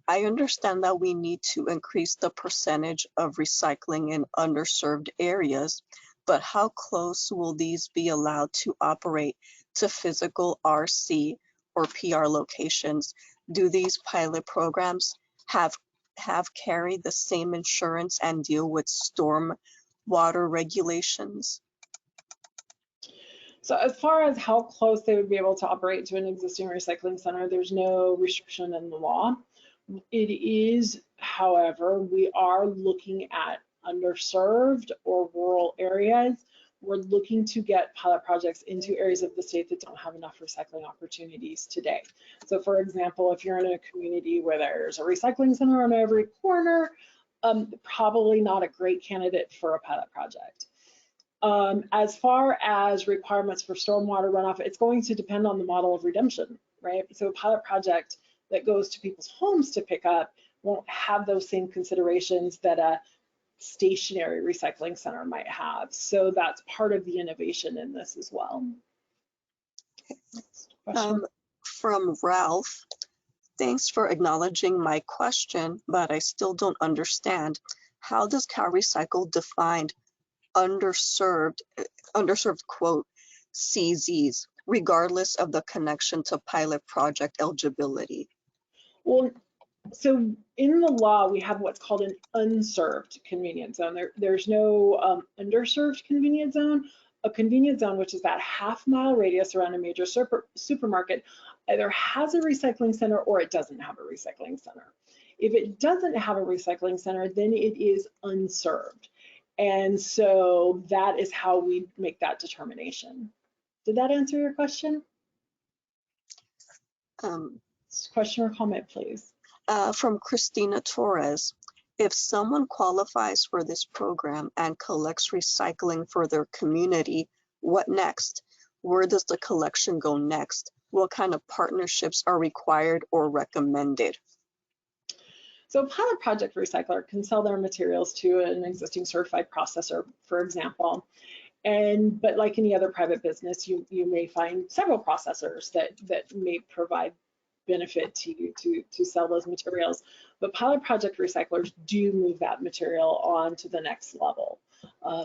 I understand that we need to increase the percentage of recycling in underserved areas, but how close will these be allowed to operate to physical RC or PR locations? Do these pilot programs have carried the same insurance and deal with storm water regulations? So as far as how close they would be able to operate to an existing recycling center, there's no restriction in the law. It is, however, we are looking at underserved or rural areas. We're looking to get pilot projects into areas of the state that don't have enough recycling opportunities today. So for example, if you're in a community where there's a recycling center on every corner, probably not a great candidate for a pilot project. As far as requirements for stormwater runoff, it's going to depend on the model of redemption, right? So a pilot project that goes to people's homes to pick up won't have those same considerations that a stationary recycling center might have. So that's part of the innovation in this as well. From Ralph, thanks for acknowledging my question, but I still don't understand. How does CalRecycle define underserved quote CZs, regardless of the connection to pilot project eligibility? Well, so in the law, we have what's called an unserved convenience zone. There's no underserved convenience zone. A convenience zone, which is that half-mile radius around a major supermarket, either has a recycling center or it doesn't have a recycling center. If it doesn't have a recycling center, then it is unserved. And so that is how we make that determination. Did that answer your question? Question or comment, please. From Christina Torres. If someone qualifies for this program and collects recycling for their community, what next? Where does the collection go next? What kind of partnerships are required or recommended? So a pilot project recycler can sell their materials to an existing certified processor, for example. But like any other private business, you may find several processors that may provide benefit to you to sell those materials. But pilot project recyclers do move that material on to the next level.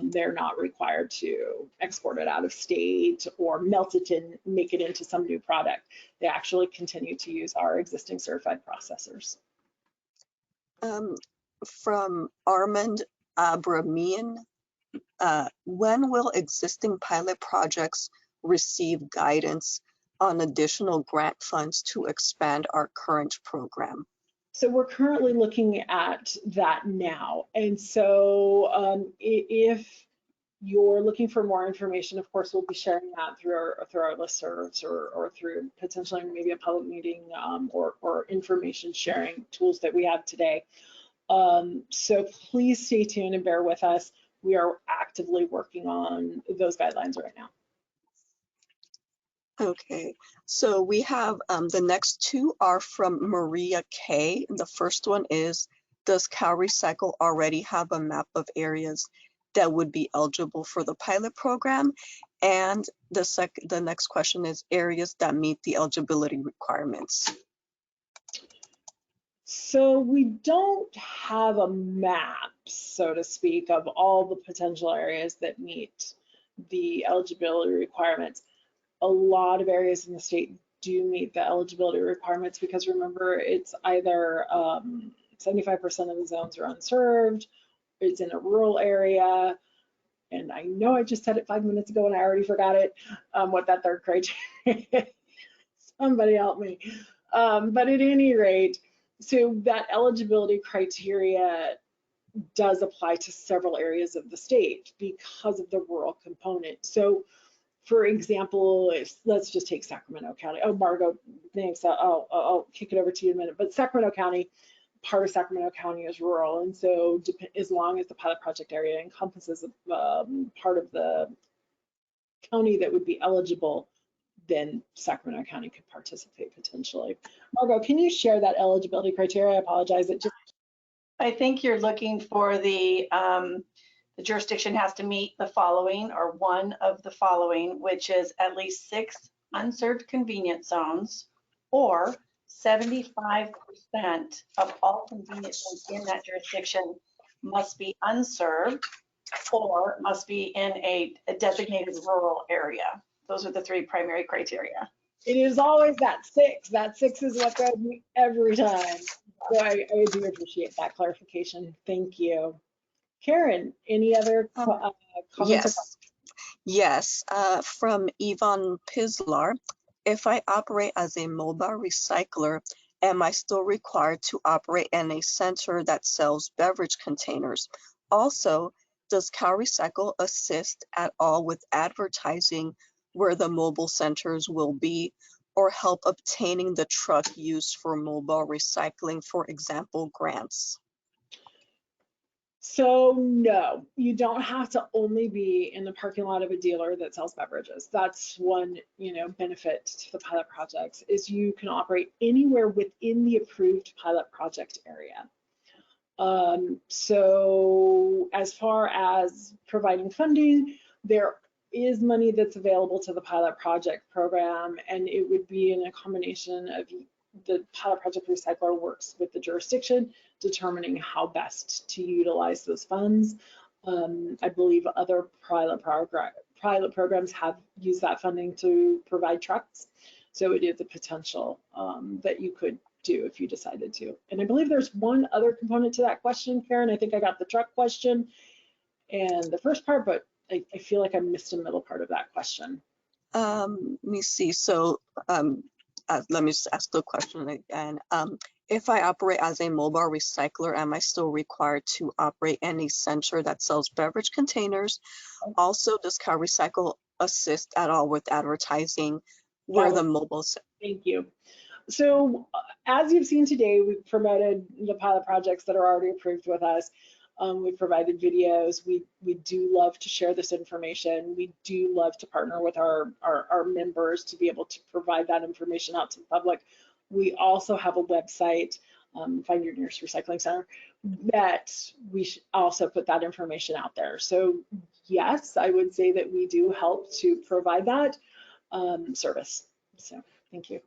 They're not required to export it out of state or melt it and make it into some new product. They actually continue to use our existing certified processors. From Armand Abramian, when will existing pilot projects receive guidance on additional grant funds to expand our current program? So we're currently looking at that now. And so if you're looking for more information, of course, we'll be sharing that through our listservs or through potentially maybe a public meeting or information sharing tools that we have today. So please stay tuned and bear with us. We are actively working on those guidelines right now. Okay, so we have the next two are from Maria K. The first one is, does CalRecycle already have a map of areas that would be eligible for the pilot program? And the next question is areas that meet the eligibility requirements. So we don't have a map, so to speak, of all the potential areas that meet the eligibility requirements. A lot of areas in the state do meet the eligibility requirements because remember, it's either 75% of the zones are unserved, it's in a rural area, and I know I just said it 5 minutes ago and I already forgot it, what that third criteria is. Somebody help me. But at any rate, so that eligibility criteria does apply to several areas of the state because of the rural component. So for example, let's just take Sacramento County. Oh, Margot, thanks. I'll kick it over to you in a minute. But Sacramento County, part of Sacramento County is rural. And so as long as the pilot project area encompasses part of the county that would be eligible, then Sacramento County could participate potentially. Margot, can you share that eligibility criteria? I apologize. I think you're looking for the jurisdiction has to meet the following or one of the following, which is at least 6 unserved convenience zones or 75% of all convenience zones in that jurisdiction must be unserved or must be in a designated rural area. Those are the 3 primary criteria. It is always that 6. That 6 is what drives me every time. So I do appreciate that clarification. Thank you. Karen, any other comments? Yes, from Yvonne Pislar. If I operate as a mobile recycler, am I still required to operate in a center that sells beverage containers? Also, does CalRecycle assist at all with advertising where the mobile centers will be or help obtaining the truck used for mobile recycling, for example, grants? So no, you don't have to only be in the parking lot of a dealer that sells beverages. That's one, benefit to the pilot projects is you can operate anywhere within the approved pilot project area. So as far as providing funding, there is money that's available to the pilot project program, and it would be in a combination of the pilot project recycler works with the jurisdiction, determining how best to utilize those funds. I believe other pilot programs have used that funding to provide trucks. So it is a potential that you could do if you decided to. And I believe there's one other component to that question, Karen. I think I got the truck question and the first part, but I feel like I missed a middle part of that question. Let me see. So let me just ask the question again. if I operate as a mobile recycler, am I still required to operate any center that sells beverage containers? Also, does CalRecycle assist at all with advertising where the mobile? Thank you. So as you've seen today, we've promoted the pilot projects that are already approved with us. We've provided videos. We do love to share this information. We do love to partner with our members to be able to provide that information out to the public. We also have a website, Find Your Nearest Recycling Center, that we also put that information out there. So yes, I would say that we do help to provide that service. So thank you.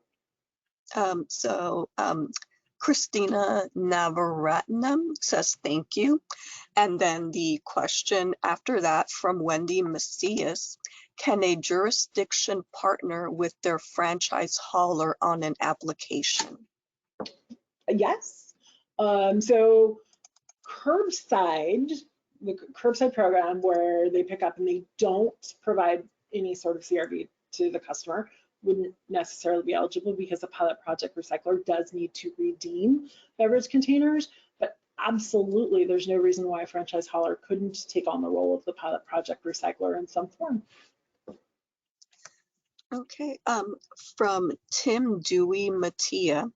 Christina Navaratnam says thank you. And then the question after that from Wendy Macias, can a jurisdiction partner with their franchise hauler on an application? Yes. So curbside, the curbside program where they pick up and they don't provide any sort of CRV to the customer wouldn't necessarily be eligible because a pilot project recycler does need to redeem beverage containers, but absolutely there's no reason why a franchise hauler couldn't take on the role of the pilot project recycler in some form. Okay, from Tim Dewey Mattia,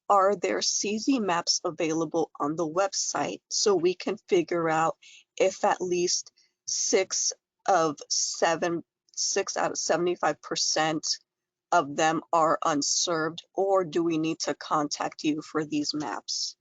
are there CZ maps available on the website so we can figure out if at least 6 out of 75% of them are unserved, or do we need to contact you for these maps?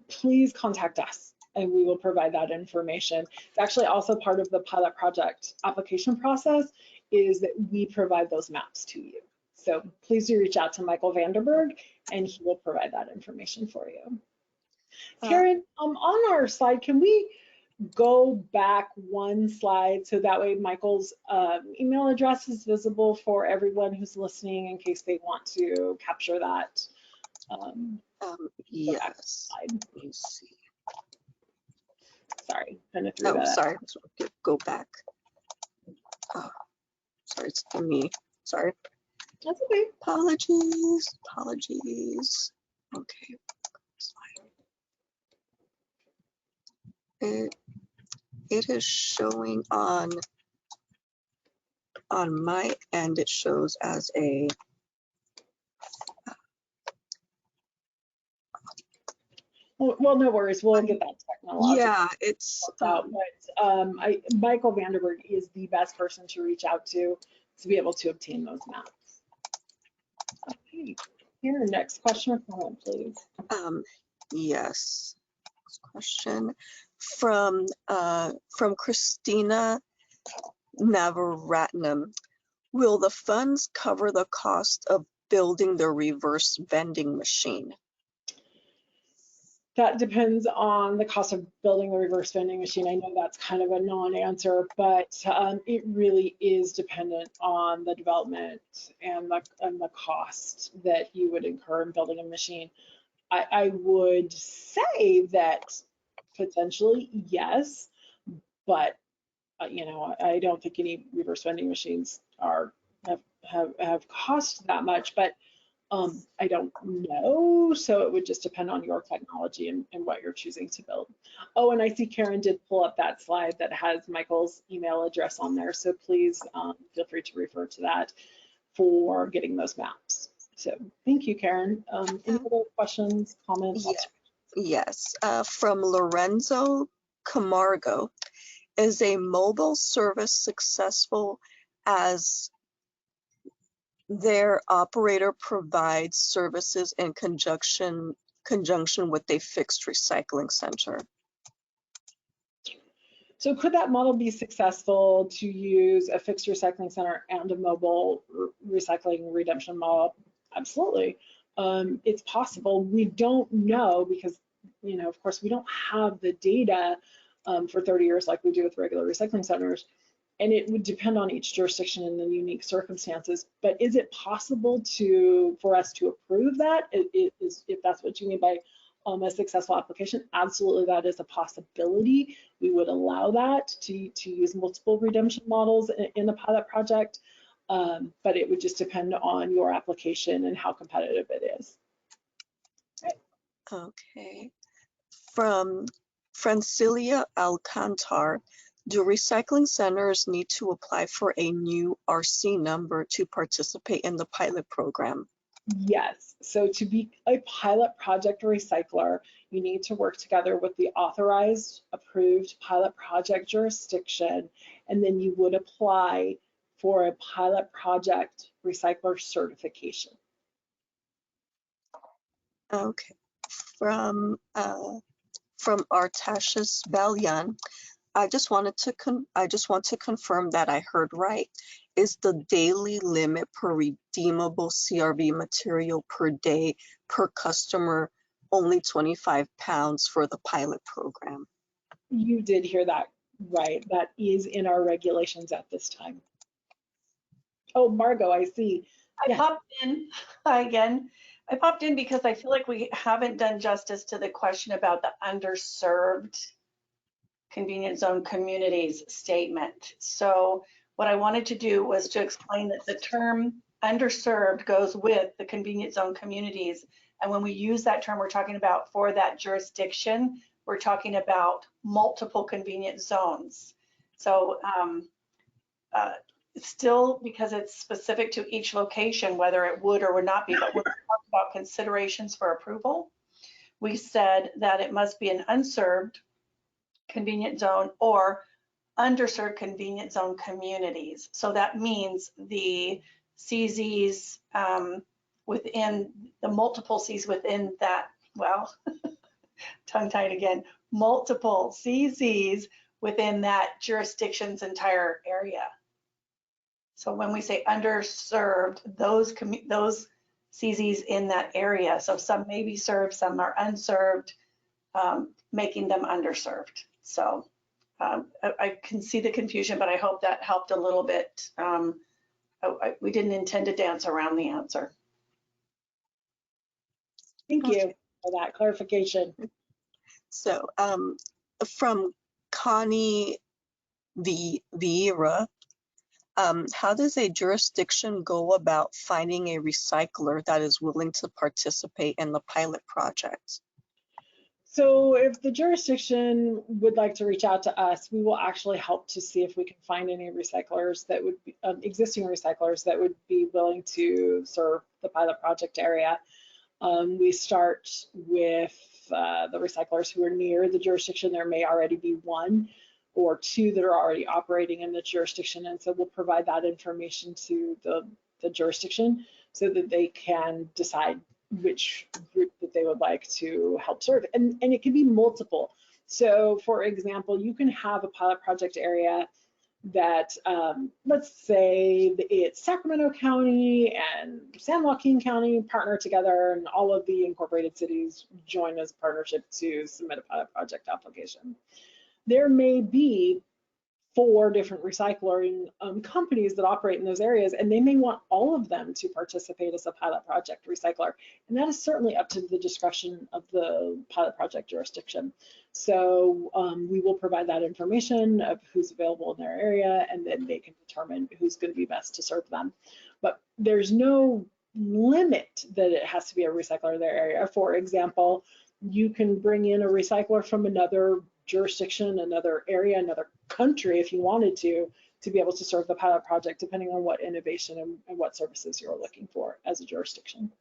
Please contact us and we will provide that information. It's actually also part of the pilot project application process is that we provide those maps to you. So please do reach out to Michael Vanderburgh and he will provide that information for you. Karen, on our slide, can we go back one slide so that way Michael's email address is visible for everyone who's listening in case they want to capture that? Yes. Let me see. Sorry, kind of threw that. Sorry. Go back. Oh, sorry, it's me. Sorry. That's okay. Apologies. Okay. It is showing on my end. It shows as a well, no worries. We'll get that technological. Yeah, it's out, but Michael Vanderburgh is the best person to reach out to be able to obtain those maps. Okay. Here, next question or comment, please. Yes. Next question from Christina Navaratnam. Will the funds cover the cost of building the reverse vending machine? That depends on the cost of building the reverse vending machine. I know that's kind of a non-answer, but it really is dependent on the development and the cost that you would incur in building a machine. I would say that potentially yes, but you know, I don't think any reverse vending machines have cost that much, but I don't know, so it would just depend on your technology and what you're choosing to build. Oh, and I see Karen did pull up that slide that has Michael's email address on there, so please feel free to refer to that for getting those maps. So thank you, Karen. Any other questions, comments? Yes, from Lorenzo Camargo. Is a mobile service successful as their operator provides services in conjunction with a fixed recycling center? So could that model be successful to use a fixed recycling center and a mobile recycling redemption model? Absolutely. It's possible. We don't know because, you know, of course, we don't have the data for 30 years like we do with regular recycling centers. And it would depend on each jurisdiction and the unique circumstances. But is it possible for us to approve that? If that's what you mean by a successful application, absolutely, that is a possibility. We would allow that to use multiple redemption models in a pilot project, but it would just depend on your application and how competitive it is. Okay. From Francilia Alcantar, do recycling centers need to apply for a new RC number to participate in the pilot program? Yes. So to be a pilot project recycler, you need to work together with the authorized, approved pilot project jurisdiction, and then you would apply for a pilot project recycler certification. Okay. From Artashis Balyan, I just want to confirm that I heard right. Is the daily limit per redeemable CRV material per day per customer only 25 pounds for the pilot program? You did hear that right. That is in our regulations at this time. Oh, Margot, I see. I popped in. Hi again. I popped in because I feel like we haven't done justice to the question about the underserved convenience zone communities statement. So what I wanted to do was to explain that the term underserved goes with the convenience zone communities. And when we use that term, we're talking about for that jurisdiction, we're talking about multiple convenience zones. So still, because it's specific to each location, whether it would or would not be, but when we talk about considerations for approval, we said that it must be an unserved convenience zone or underserved convenience zone communities. So that means the CZs within the multiple Cs within that, well, tongue-tied again, multiple CZs within that jurisdiction's entire area. So when we say underserved, those CZs in that area, so some may be served, some are unserved, making them underserved. So I can see the confusion, but I hope that helped a little bit. We didn't intend to dance around the answer. Thank you for that clarification. So from Connie Vieira, how does a jurisdiction go about finding a recycler that is willing to participate in the pilot project? So if the jurisdiction would like to reach out to us, we will actually help to see if we can find any recyclers that would be existing recyclers that would be willing to serve the pilot project area. We start with the recyclers who are near the jurisdiction. There may already be one or two that are already operating in the jurisdiction, and so we'll provide that information to the jurisdiction so that they can decide which group that they would like to help serve. And it can be multiple. So for example, you can have a pilot project area that, let's say it's Sacramento County and San Joaquin County partner together, and all of the incorporated cities join as partnership to submit a pilot project application. There may be 4 different recycling companies that operate in those areas, and they may want all of them to participate as a pilot project recycler. And that is certainly up to the discretion of the pilot project jurisdiction. So we will provide that information of who's available in their area, and then they can determine who's going to be best to serve them. But there's no limit that it has to be a recycler in their area. For example, you can bring in a recycler from another jurisdiction, another area, another country if you wanted to be able to serve the pilot project, depending on what innovation and what services you're looking for as a jurisdiction.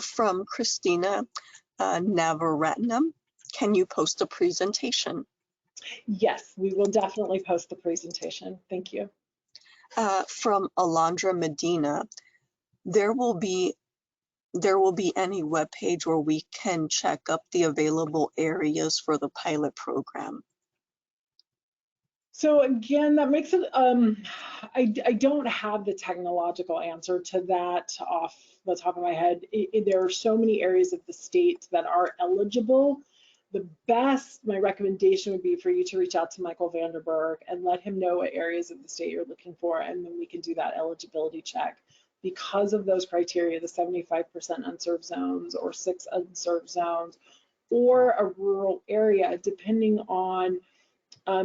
From Christina Navaratnam, can you post a presentation? Yes, we will definitely post the presentation. Thank you. From Alondra Medina, there will be any webpage where we can check up the available areas for the pilot program? So again, that makes it, I don't have the technological answer to that off the top of my head. There are so many areas of the state that are eligible. My recommendation would be for you to reach out to Michael Vanderburgh and let him know what areas of the state you're looking for, and then we can do that eligibility check. Because of those criteria, the 75% unserved zones or 6 unserved zones, or a rural area, depending on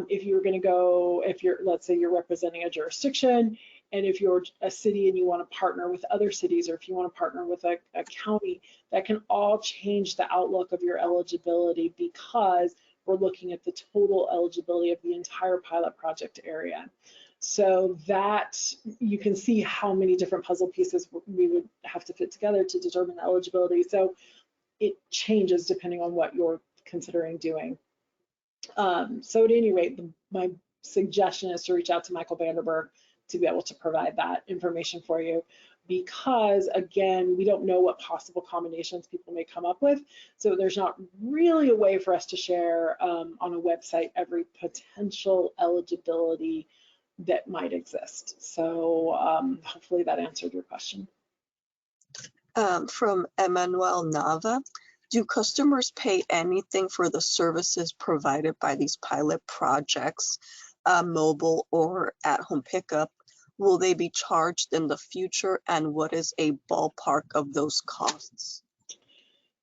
if you're going to go, let's say you're representing a jurisdiction And if you're a city and you want to partner with other cities, or if you want to partner with a county, that can all change the outlook of your eligibility, because we're looking at the total eligibility of the entire pilot project area. So that you can see how many different puzzle pieces we would have to fit together to determine eligibility. So it changes depending on what you're considering doing. So at any rate, my suggestion is to reach out to Michael Vanderburgh to be able to provide that information for you, because again, we don't know what possible combinations people may come up with. So there's not really a way for us to share on a website every potential eligibility that might exist. So hopefully that answered your question. From Emmanuel Nava, do customers pay anything for the services provided by these pilot projects, mobile or at-home pickup? Will they be charged in the future, and what is a ballpark of those costs?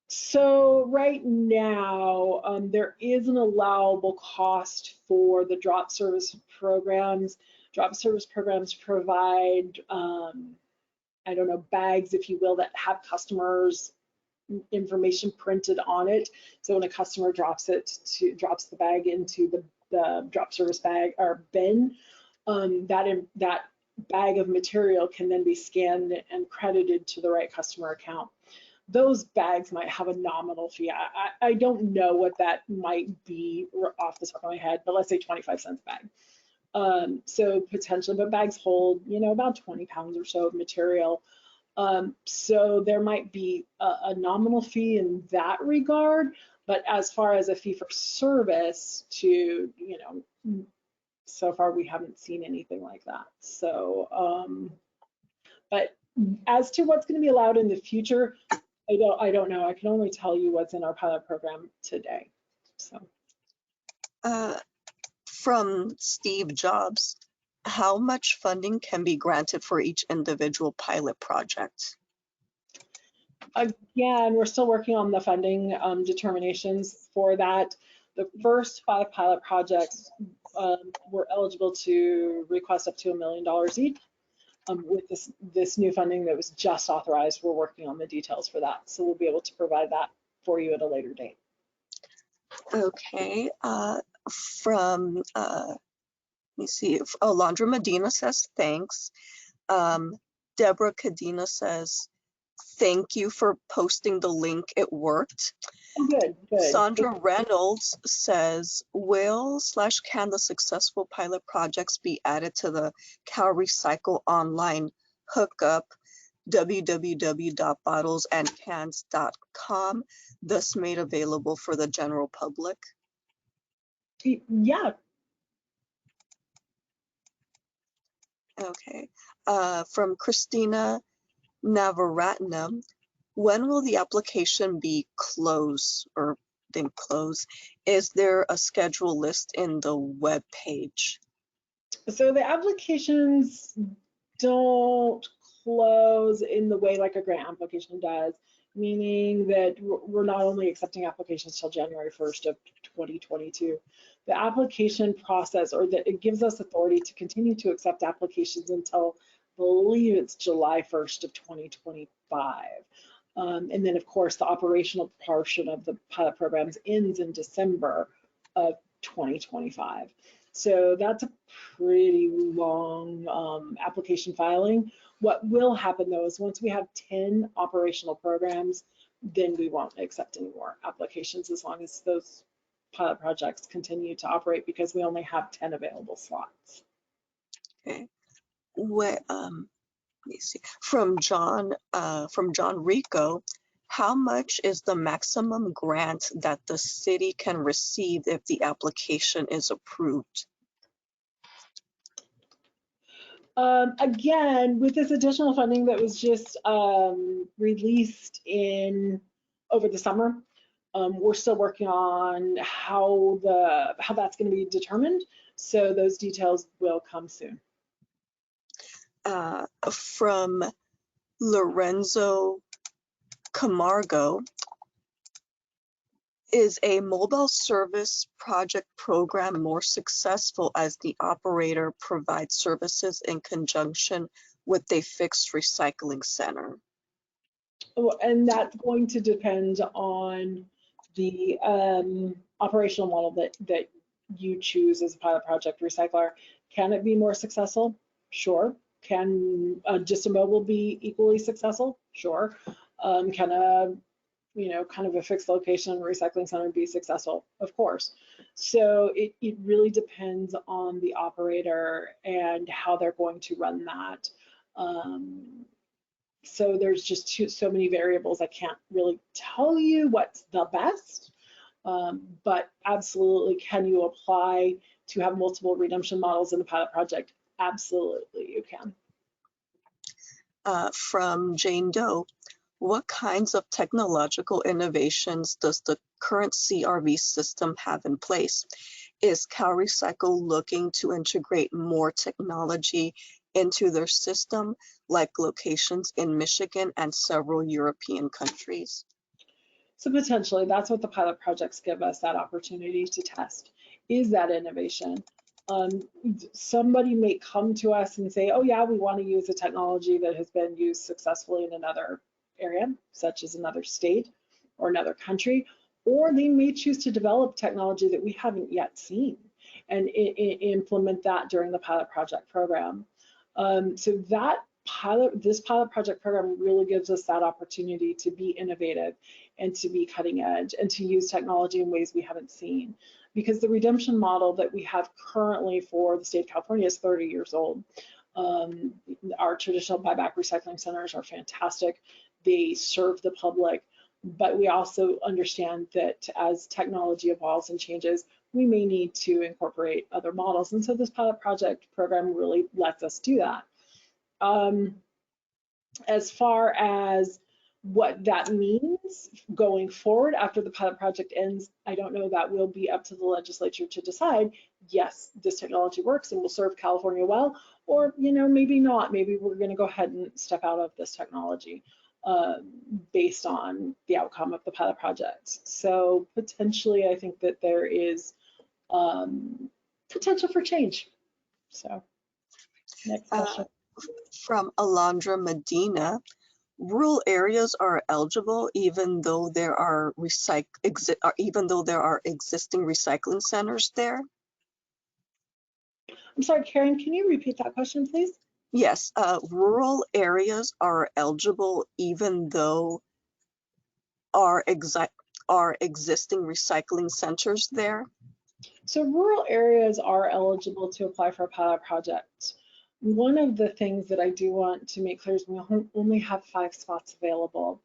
So right now, there is an allowable cost for the drop service programs. Drop service programs provide, I don't know, bags, if you will, that have customers' information printed on it. So when a customer drops the bag into the drop service bag or bin, that bag of material can then be scanned and credited to the right customer account. Those bags might have a nominal fee. I don't know what that might be off the top of my head, but let's say 25 cents a bag. So potentially, but bags hold, about 20 pounds or so of material. So there might be a nominal fee in that regard, but as far as a fee for service to, so far we haven't seen anything like that. So, but as to what's going to be allowed in the future, I don't know. I can only tell you what's in our pilot program today. So, from Steve Jobs, how much funding can be granted for each individual pilot project? Again, we're still working on the funding determinations for that. The first 5 pilot projects were eligible to request up to $1 million each. With this new funding that was just authorized, we're working on the details for that. So we'll be able to provide that for you at a later date. Okay, from, let me see, Alondra Medina says thanks. Deborah Cadena says, thank you for posting the link, it worked. Good, good. Sandra Reynolds says, will/can the successful pilot projects be added to the CalRecycle online hookup, www.bottlesandcans.com, thus made available for the general public? Yeah. Okay. From Christina Navaratnam, when will the application be closed or then close? Is there a schedule list in the web page? So the applications don't close in the way like a grant application does, meaning that we're not only accepting applications till January 1st of 2022. The application process, or that it gives us authority to continue to accept applications until, I believe it's July 1st of 2025. And then of course the operational portion of the pilot programs ends in December of 2025. So that's a pretty long application filing. What will happen though is once we have 10 operational programs, then we won't accept any more applications as long as those pilot projects continue to operate, because we only have 10 available slots. Okay. Let me see. From John Rico, how much is the maximum grant that the city can receive if the application is approved? Again, with this additional funding that was just released over the summer, we're still working on how that's going to be determined. So those details will come soon. From Lorenzo Camargo, Is a mobile service project program more successful as the operator provides services in conjunction with a fixed recycling center? And that's going to depend on the operational model that you choose as a pilot project recycler. Can it be more successful? Sure. Can just a mobile be equally successful? Sure. Can a kind of a fixed location recycling center be successful? Of course. So it really depends on the operator and how they're going to run that. So there's just so many variables. I can't really tell you what's the best, but absolutely, can you apply to have multiple redemption models in the pilot project? Absolutely, you can. From Jane Doe, what kinds of technological innovations does the current CRV system have in place? Is CalRecycle looking to integrate more technology into their system, like locations in Michigan and several European countries? So potentially, that's what the pilot projects give us, that opportunity to test. Is that innovation? Somebody may come to us and say, oh yeah, we want to use a technology that has been used successfully in another area, such as another state or another country, or they may choose to develop technology that we haven't yet seen and implement that during the pilot project program. So this pilot project program really gives us that opportunity to be innovative and to be cutting edge and to use technology in ways we haven't seen. Because the redemption model that we have currently for the state of California is 30 years old. Our traditional buyback recycling centers are fantastic. They serve the public, but we also understand that as technology evolves and changes, we may need to incorporate other models. And so this pilot project program really lets us do that. As far as what that means going forward after the pilot project ends, I don't know. That will be up to the legislature to decide. Yes, this technology works and will serve California well, or maybe not. Maybe we're going to go ahead and step out of this technology based on the outcome of the pilot project. So potentially, I think that there is potential for change. So next question. From Alondra Medina, rural areas are eligible even though there are existing recycling centers there? I'm sorry, Karen, can you repeat that question, please? Yes, rural areas are eligible even though are existing recycling centers there? So rural areas are eligible to apply for a pilot project. One of the things that I do want to make clear is we only have 5 spots available.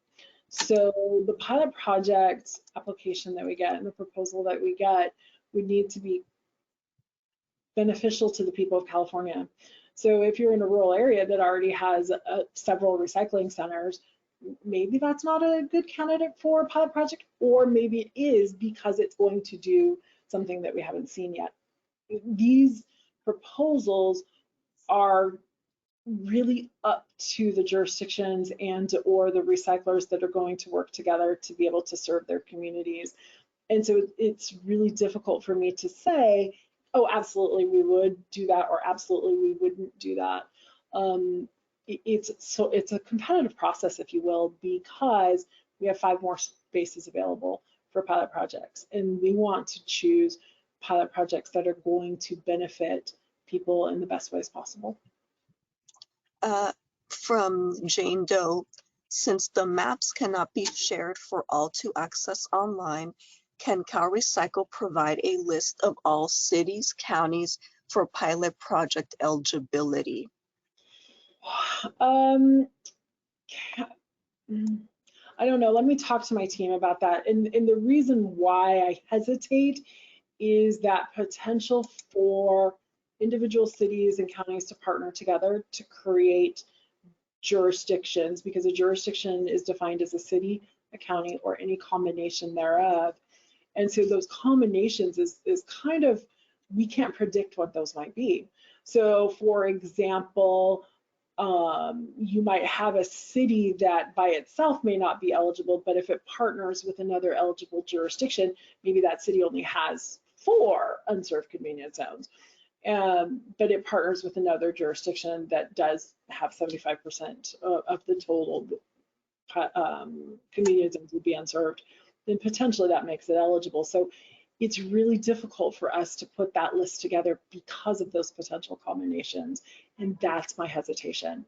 So the pilot project application that we get and the proposal that we get would need to be beneficial to the people of California. So if you're in a rural area that already has several recycling centers, maybe that's not a good candidate for a pilot project, or maybe it is because it's going to do something that we haven't seen yet. These proposals are really up to the jurisdictions and or the recyclers that are going to work together to be able to serve their communities. And so it's really difficult for me to say, oh, absolutely we would do that, or absolutely we wouldn't do that. It's a competitive process, if you will, because we have 5 more spaces available for pilot projects, and we want to choose pilot projects that are going to benefit people in the best ways possible. From Jane Doe, since the maps cannot be shared for all to access online, can CalRecycle provide a list of all cities, counties for pilot project eligibility? I don't know. Let me talk to my team about that. And the reason why I hesitate is that potential for individual cities and counties to partner together to create jurisdictions, because a jurisdiction is defined as a city, a county, or any combination thereof. And so those combinations is kind of, we can't predict what those might be. So for example, You might have a city that by itself may not be eligible, but if it partners with another eligible jurisdiction, maybe that city only has 4 unserved convenience zones. But it partners with another jurisdiction that does have 75% of the total convenience zones would be unserved, then potentially that makes it eligible. So it's really difficult for us to put that list together because of those potential combinations, and that's my hesitation.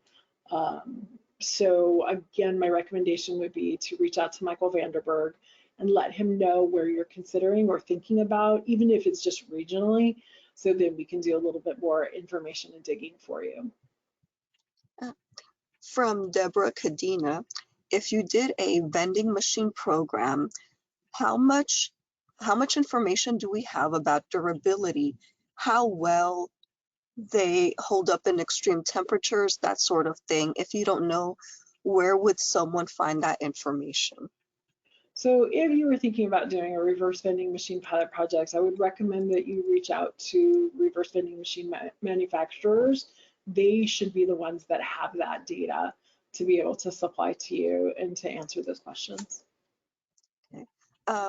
So again, my recommendation would be to reach out to Michael Vanderburgh and let him know where you're considering or thinking about, even if it's just regionally, so that we can do a little bit more information and digging for you. From Deborah Cadena, if you did a vending machine program, how much information do we have about durability, how well they hold up in extreme temperatures, that sort of thing? If you don't know, where would someone find that information? So if you were thinking about doing a reverse vending machine pilot project, I would recommend that you reach out to reverse vending machine manufacturers. They should be the ones that have that data to be able to supply to you and to answer those questions. Okay.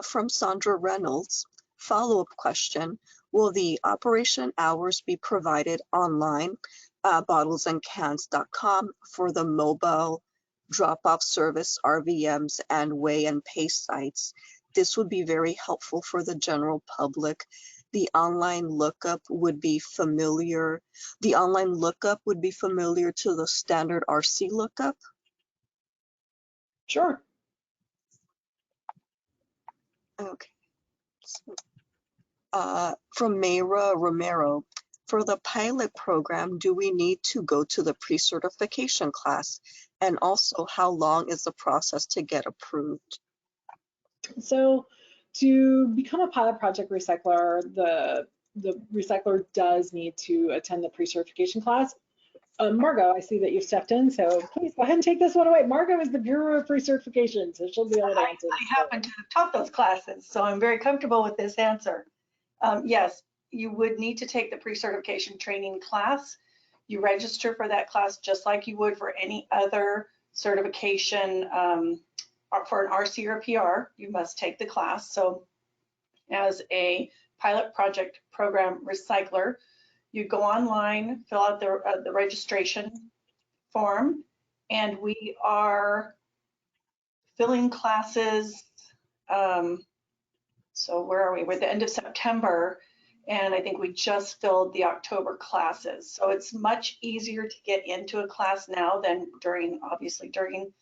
From Sandra Reynolds, follow-up question, will the operation hours be provided online, bottlesandcans.com, for the mobile drop-off service, RVMs, and weigh and pay sites? This would be very helpful for the general public. The online lookup would be familiar. The online lookup would be familiar to the standard RC lookup? Sure. Okay. From Mayra Romero, for the pilot program, do we need to go to the pre-certification class? And also, how long is the process to get approved? So to become a pilot project recycler, the recycler does need to attend the pre-certification class. Margot, I see that you've stepped in, so please go ahead and take this one away. Margot is the Bureau of Pre-Certification, so she'll be able to answer this. I happen to have taught those classes, so I'm very comfortable with this answer. Yes, you would need to take the pre-certification training class. You register for that class just like you would for any other certification for an RC or PR. You must take the class. So as a pilot project program recycler, you go online, fill out the registration form, and we are filling classes. So where are we? We're at the end of September, and I think we just filled the October classes. So it's much easier to get into a class now than obviously during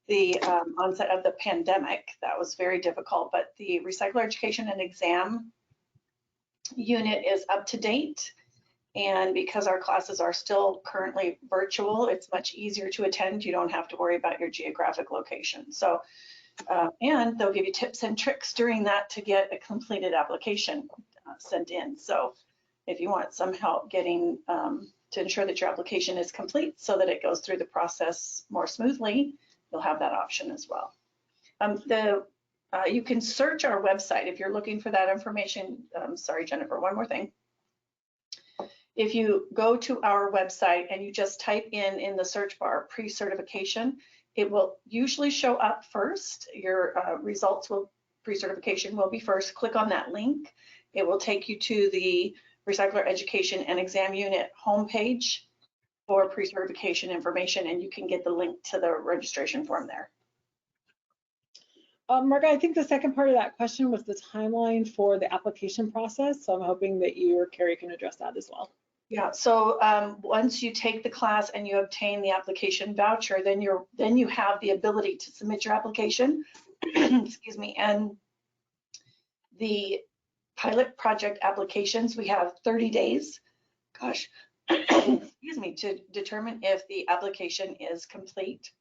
the onset of the pandemic. That was very difficult, but the Recycler Education and Exam unit is up to date. And because our classes are still currently virtual, it's much easier to attend. You don't have to worry about your geographic location. So, and they'll give you tips and tricks during that to get a completed application sent in. So if you want some help getting to ensure that your application is complete so that it goes through the process more smoothly, you'll have that option as well. You can search our website if you're looking for that information. Sorry, Jennifer, one more thing. If you go to our website and you just type in the search bar pre-certification, it will usually show up first. Your results pre-certification will be first. Click on that link. It will take you to the Recycler Education and Exam Unit homepage for pre-certification information, and you can get the link to the registration form there. Marga, I think the second part of that question was the timeline for the application process. So I'm hoping that you or Carrie can address that as well. Yeah, so once you take the class and you obtain the application voucher, then you have the ability to submit your application. Excuse me. And the pilot project applications, we have 30 days. Gosh, excuse me, to determine if the application is complete.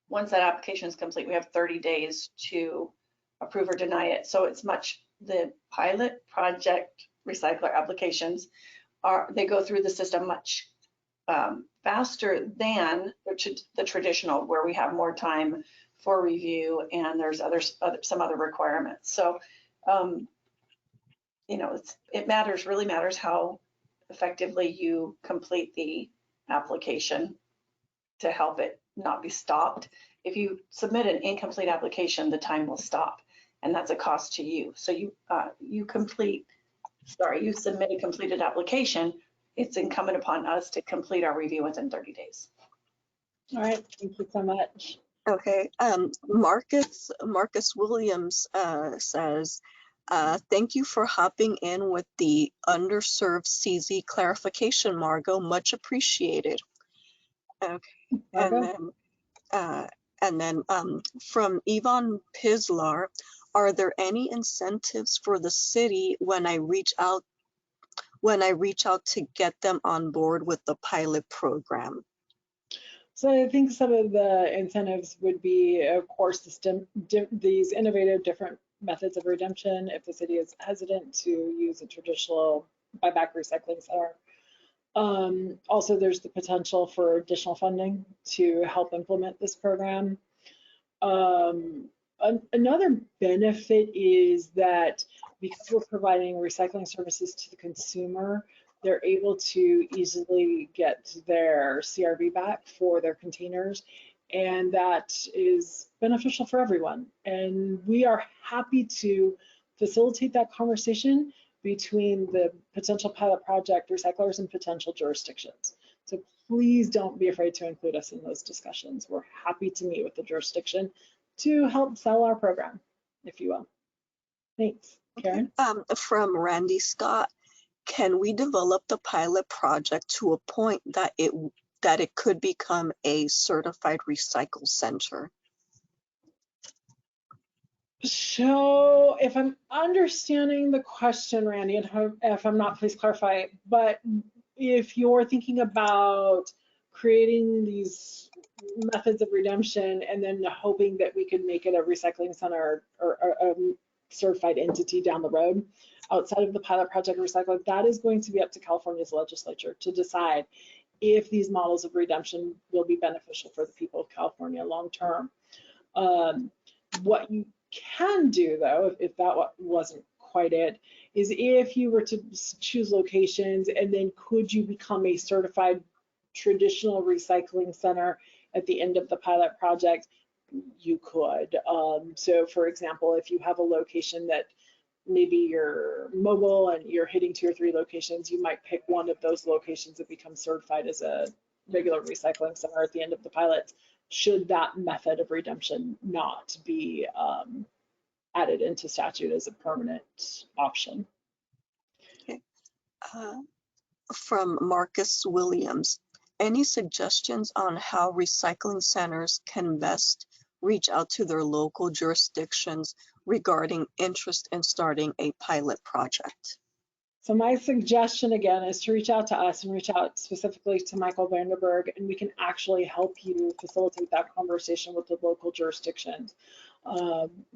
Once that application is complete, we have 30 days to approve or deny it. So it's the pilot project recycler applications they go through the system much faster than the traditional, where we have more time for review and there's some other requirements. So, you know, it really matters how effectively you complete the application to help it not be stopped. If you submit an incomplete application, the time will stop, and that's a cost to you. So you submit a completed application. It's incumbent upon us to complete our review within 30 days. All right, thank you so much. Okay, Marcus Williams says, thank you for hopping in with the underserved CZ clarification, Margot, much appreciated. Okay, and then from Yvonne Pislar, are there any incentives for the city when I reach out to get them on board with the pilot program? So I think some of the incentives would be, of course, these innovative different methods of redemption if the city is hesitant to use a traditional buyback recycling center. Also, there's the potential for additional funding to help implement this program. Another benefit is that because we're providing recycling services to the consumer, they're able to easily get their CRV back for their containers, and that is beneficial for everyone. And we are happy to facilitate that conversation between the potential pilot project recyclers and potential jurisdictions. So please don't be afraid to include us in those discussions. We're happy to meet with the jurisdiction to help sell our program, if you will. Thanks. Karen? From Randy Scott, can we develop the pilot project to a point that it could become a certified recycle center? So if I'm understanding the question, Randy, and if I'm not, please clarify, but if you're thinking about creating these methods of redemption and then hoping that we could make it a recycling center or a certified entity down the road outside of the pilot project recycling, that is going to be up to California's legislature to decide if these models of redemption will be beneficial for the people of California long term. What you can do, though, if that wasn't quite it, is if you were to choose locations and then could you become a certified traditional recycling center at the end of the pilot project, you could. So for example, if you have a location that maybe you're mobile and you're hitting 2 or 3 locations, you might pick one of those locations that becomes certified as a regular recycling center at the end of the pilot, should that method of redemption not be added into statute as a permanent option. Okay. From Marcus Williams, any suggestions on how recycling centers can best reach out to their local jurisdictions regarding interest in starting a pilot project? So my suggestion again is to reach out to us and reach out specifically to Michael Vanderburgh, and we can actually help you facilitate that conversation with the local jurisdictions.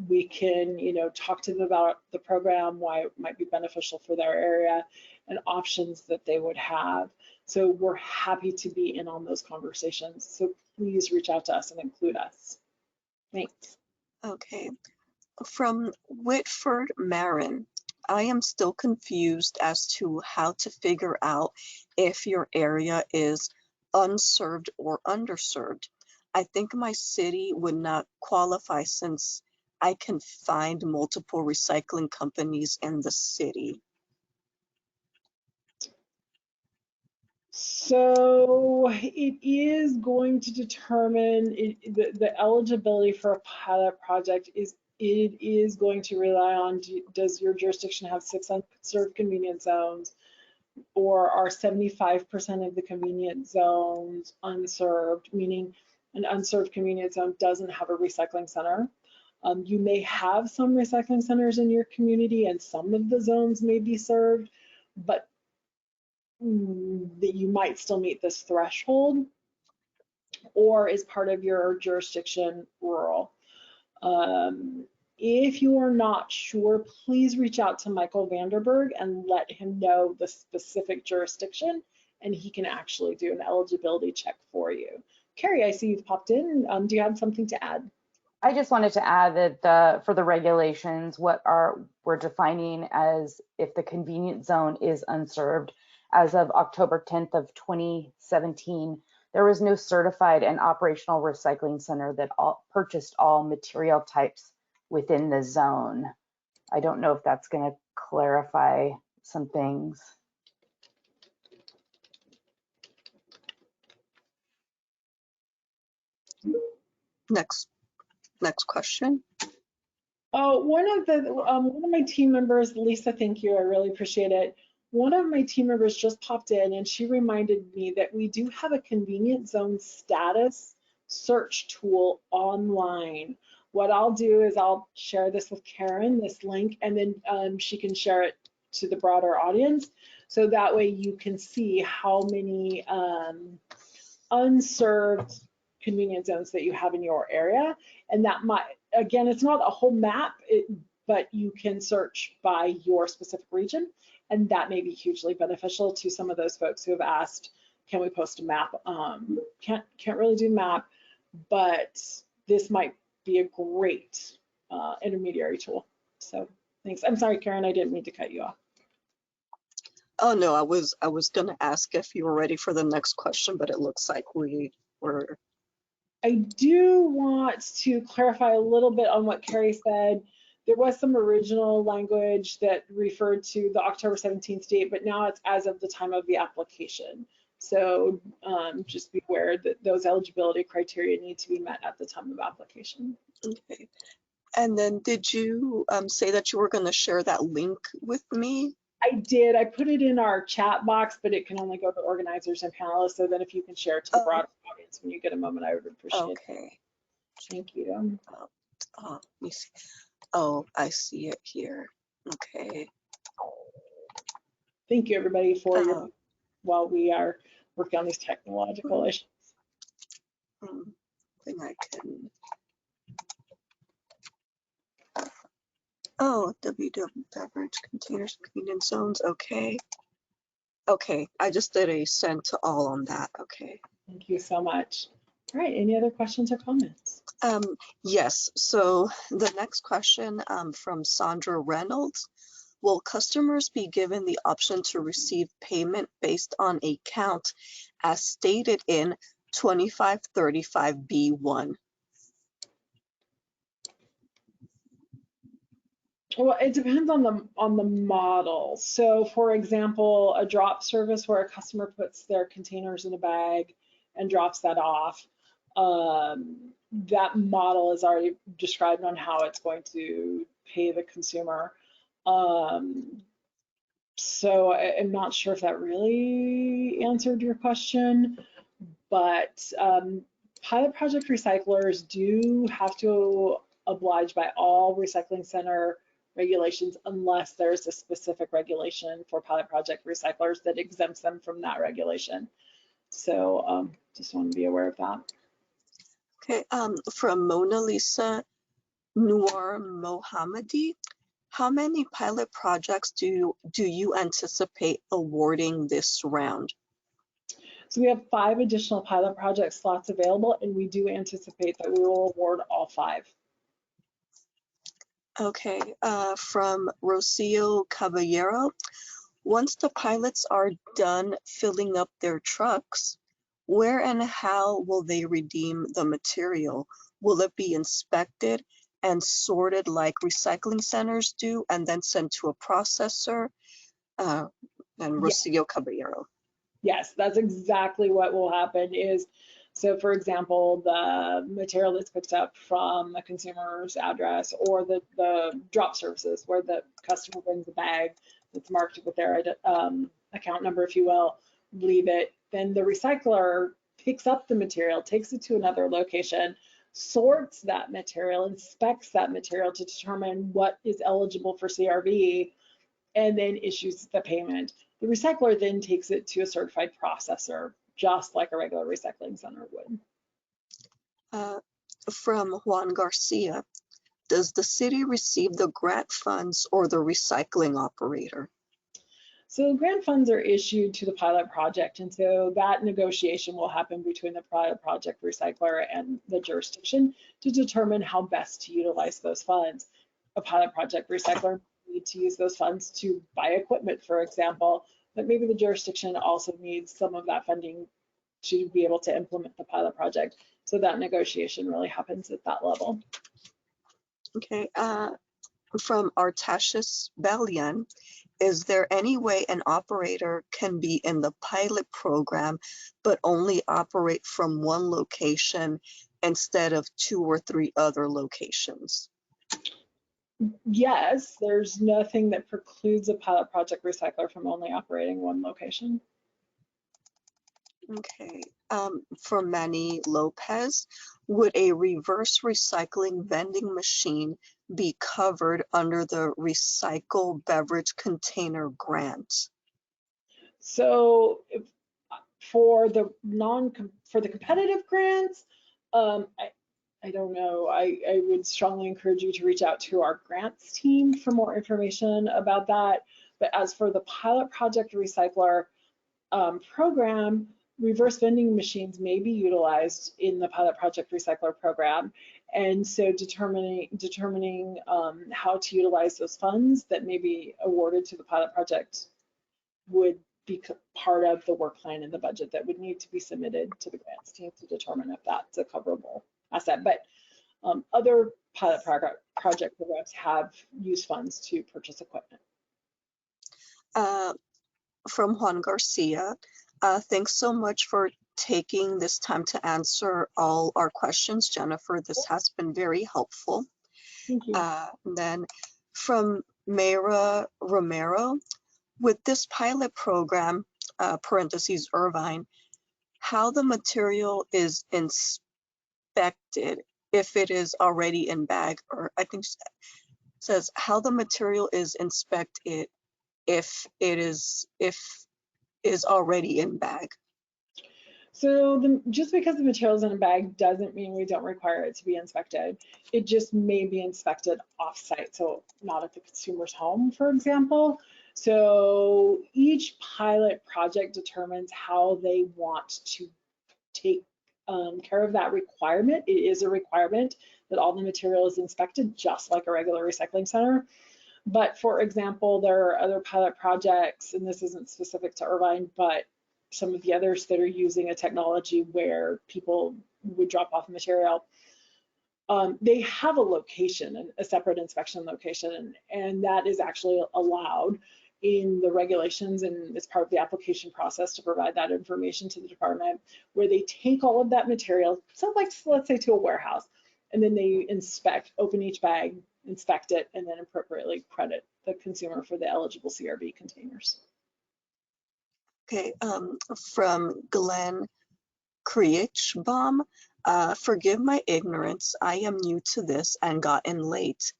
We can, talk to them about the program, why it might be beneficial for their area, and options that they would have. So we're happy to be in on those conversations. So please reach out to us and include us. Thanks. Okay. From Whitford Marin, I am still confused as to how to figure out if your area is unserved or underserved. I think my city would not qualify since I can find multiple recycling companies in the city. So it is going to determine the eligibility for a pilot project it is going to rely on, does your jurisdiction have 6 unserved convenience zones, or are 75% of the convenience zones unserved, meaning an unserved convenience zone doesn't have a recycling center. You may have some recycling centers in your community and some of the zones may be served, but that you might still meet this threshold, or is part of your jurisdiction rural. If you are not sure, please reach out to Michael Vanderburgh and let him know the specific jurisdiction, and he can actually do an eligibility check for you. Carrie, I see you've popped in. Do you have something to add? I just wanted to add that for the regulations, we're defining as if the convenience zone is unserved, as of October 10th of 2017, there was no certified and operational recycling center that purchased all material types within the zone. I don't know if that's going to clarify some things. Next question. Oh, one of my team members, Lisa, thank you, I really appreciate it. One of my team members just popped in and she reminded me that we do have a convenient zone status search tool online. What I'll do is I'll share this with Karen, this link, and then she can share it to the broader audience. So that way you can see how many unserved convenience zones that you have in your area. And that might, again, it's not a whole map, but you can search by your specific region. And that may be hugely beneficial to some of those folks who have asked, can we post a map? Can't really do map, but this might be a great intermediary tool. So thanks. I'm sorry, Karen, I didn't mean to cut you off. Oh no, I was gonna ask if you were ready for the next question, but it looks like we were. I do want to clarify a little bit on what Carrie said. There was some original language that referred to the October 17th date, but now it's as of the time of the application. So just be aware that those eligibility criteria need to be met at the time of application. Okay. And then did you say that you were going to share that link with me? I did. I put it in our chat box, but it can only go to organizers and panelists. So then if you can share it to the broader audience when you get a moment, I would appreciate it. Okay. Thank you. Let me see. Oh, I see it here. Okay. Thank you, everybody, for your, while we are working on these technological issues. I think I can. Oh, WW Beverage Containers Convenience Zones. Okay. Okay, I just did a send to all on that. Okay. Thank you so much. All right, any other questions or comments? Yes, so the next question from Sandra Reynolds. Will customers be given the option to receive payment based on a count as stated in 2535B1? Well, it depends on the model. So for example, a drop service where a customer puts their containers in a bag and drops that off, that model is already described on how it's going to pay the consumer. So I'm not sure if that really answered your question, but pilot project recyclers do have to oblige by all recycling center regulations unless there's a specific regulation for pilot project recyclers that exempts them from that regulation. So just want to be aware of that. Okay, from Mona Lisa Noor Mohammadi, how many pilot projects do you anticipate awarding this round? So we have 5 additional pilot project slots available, and we do anticipate that we will award all 5. Okay, from Rocio Caballero, once the pilots are done filling up their trucks, where and how will they redeem the material? Will it be inspected and sorted like recycling centers do and then sent to a processor? And Rocio Caballero. Yes, that's exactly what will happen is, so for example, the material that's picked up from the consumer's address or the drop services where the customer brings a bag that's marked with their account number, if you will, leave it, then the recycler picks up the material, takes it to another location, sorts that material, inspects that material to determine what is eligible for CRV, and then issues the payment. The recycler then takes it to a certified processor, just like a regular recycling center would. From Juan Garcia, does the city receive the grant funds or the recycling operator? So grant funds are issued to the pilot project, and so that negotiation will happen between the pilot project recycler and the jurisdiction to determine how best to utilize those funds. A pilot project recycler need to use those funds to buy equipment, for example. but maybe the jurisdiction also needs some of that funding to be able to implement the pilot project. So that negotiation really happens at that level. Okay, from Artashis Balian, is there any way an operator can be in the pilot program but only operate from one location instead of 2 or 3 other locations? Yes, there's nothing that precludes a pilot project recycler from only operating one location. Okay, for Manny Lopez, would a reverse recycling vending machine be covered under the Recycle Beverage Container Grant? So for the competitive grants, I don't know. I would strongly encourage you to reach out to our grants team for more information about that. But as for the pilot project recycler program, reverse vending machines may be utilized in the pilot project recycler program. And so determining how to utilize those funds that may be awarded to the pilot project would be part of the work plan and the budget that would need to be submitted to the grants team to determine if that's a coverable asset. But other pilot project programs have used funds to purchase equipment. From Juan Garcia, thanks so much for taking this time to answer all our questions, Jennifer. This has been very helpful. Thank you. Then from Mayra Romero, with this pilot program, parentheses Irvine, how the material is inspected if it is already in bag, or I think it says how the material is inspected if it is already in bag. So just because the material is in a bag doesn't mean we don't require it to be inspected. It just may be inspected off-site, so not at the consumer's home, for example. So each pilot project determines how they want to take care of that requirement. It is a requirement that all the material is inspected, just like a regular recycling center. But for example, there are other pilot projects, and this isn't specific to Irvine, but some of the others that are using a technology where people would drop off material. They have a location, a separate inspection location, and that is actually allowed in the regulations and as part of the application process to provide that information to the department, where they take all of that material, so like let's say to a warehouse, and then they open each bag, inspect it, and then appropriately credit the consumer for the eligible CRV containers. Okay, from Glenn Kriechbaum, forgive my ignorance, I am new to this and got in late.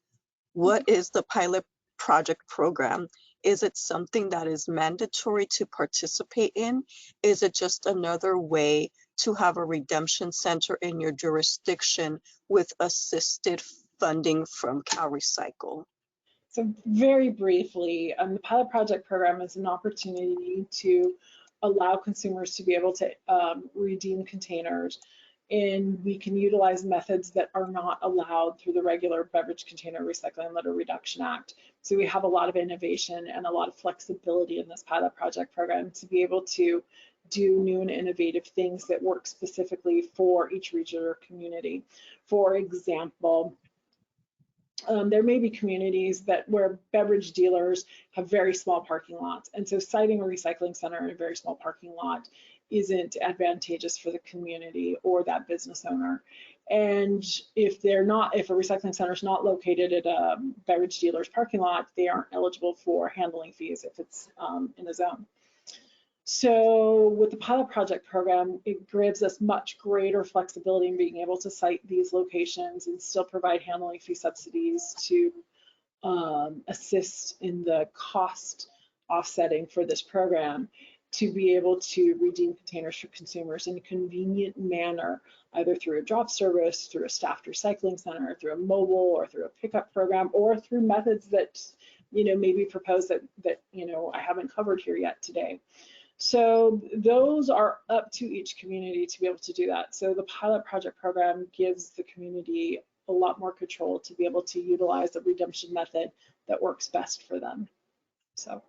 What is the pilot project program? Is it something that is mandatory to participate in? Is it just another way to have a redemption center in your jurisdiction with assisted funding from CalRecycle? So very briefly, the pilot project program is an opportunity to allow consumers to be able to redeem containers, and we can utilize methods that are not allowed through the regular Beverage Container Recycling and Litter Reduction Act. So we have a lot of innovation and a lot of flexibility in this pilot project program to be able to do new and innovative things that work specifically for each region or community. For example, there may be communities where beverage dealers have very small parking lots, and so siting a recycling center in a very small parking lot isn't advantageous for the community or that business owner. And if a recycling center is not located at a beverage dealer's parking lot, they aren't eligible for handling fees if it's in a zone. So with the pilot project program, it gives us much greater flexibility in being able to site these locations and still provide handling fee subsidies to assist in the cost offsetting for this program, to be able to redeem containers for consumers in a convenient manner, either through a drop service, through a staffed recycling center, through a mobile, or through a pickup program, or through methods that may be proposed that I haven't covered here yet today. So those are up to each community to be able to do that. So the pilot project program gives the community a lot more control to be able to utilize the redemption method that works best for them. So.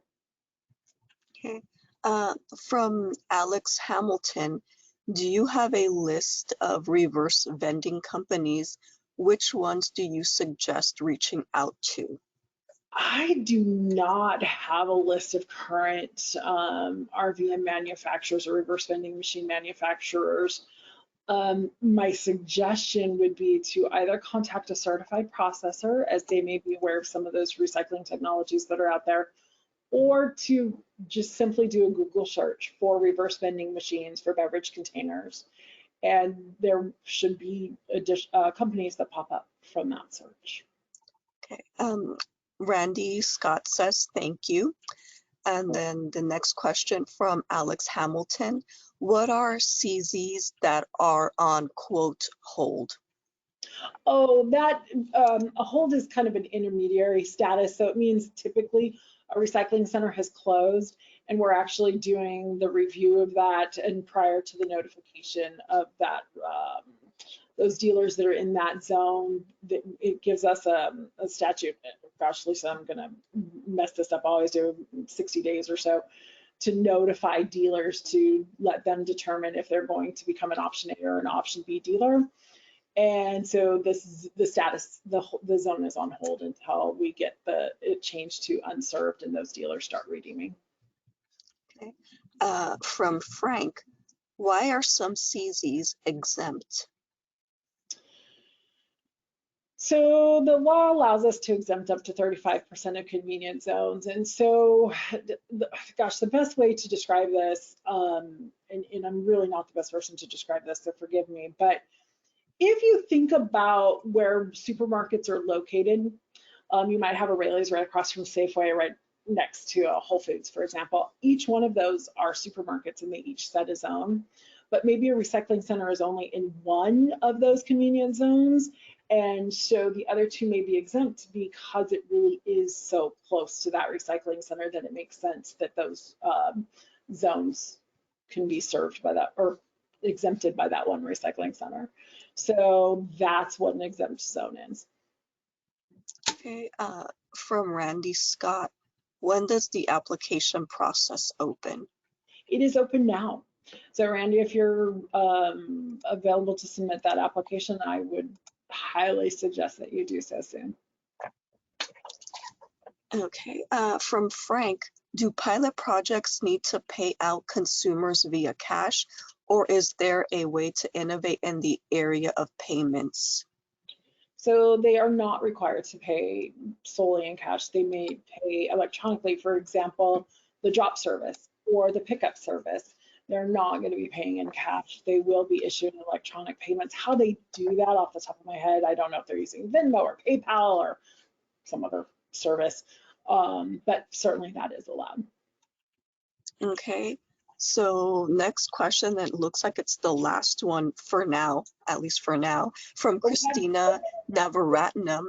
Okay. From Alex Hamilton, do you have a list of reverse vending companies? Which ones do you suggest reaching out to? I do not have a list of current RVM manufacturers or reverse vending machine manufacturers. My suggestion would be to either contact a certified processor, as they may be aware of some of those recycling technologies that are out there, or to just simply do a Google search for reverse vending machines for beverage containers. And there should be companies that pop up from that search. Okay. Randy Scott says, thank you. And then the next question from Alex Hamilton. What are CZs that are on quote hold? Oh, that a hold is kind of an intermediary status. So it means typically a recycling center has closed and we're actually doing the review of that, and prior to the notification of that, those dealers that are in that zone, it gives us a statute. Gosh, Lisa, I'm gonna mess this up. I always do 60 days or so to notify dealers to let them determine if they're going to become an option A or an option B dealer. And so this is the status, the zone is on hold until we get it changed to unserved and those dealers start redeeming. Okay. From Frank, why are some CZs exempt? So the law allows us to exempt up to 35% of convenience zones. And so, gosh, the best way to describe this, and I'm really not the best person to describe this, so forgive me, but if you think about where supermarkets are located, you might have a Rayleigh's right across from Safeway, right next to a Whole Foods, for example. Each one of those are supermarkets and they each set a zone, but maybe a recycling center is only in one of those convenience zones. And so the other two may be exempt because it really is so close to that recycling center that it makes sense that those zones can be served by that or exempted by that one recycling center. So that's what an exempt zone is. Okay, from Randy Scott, when does the application process open? It is open now. So Randy, if you're available to submit that application, I would highly suggest that you do so soon. Okay, from Frank, do pilot projects need to pay out consumers via cash, or is there a way to innovate in the area of payments? So they are not required to pay solely in cash. They may pay electronically, for example, the drop service or the pickup service. They're not going to be paying in cash. They will be issued electronic payments. How they do that off the top of my head, I don't know if they're using Venmo or PayPal or some other service, but certainly that is allowed. Okay, so next question, that looks like it's the last one for now, at least for now, from Christina Navaratnam.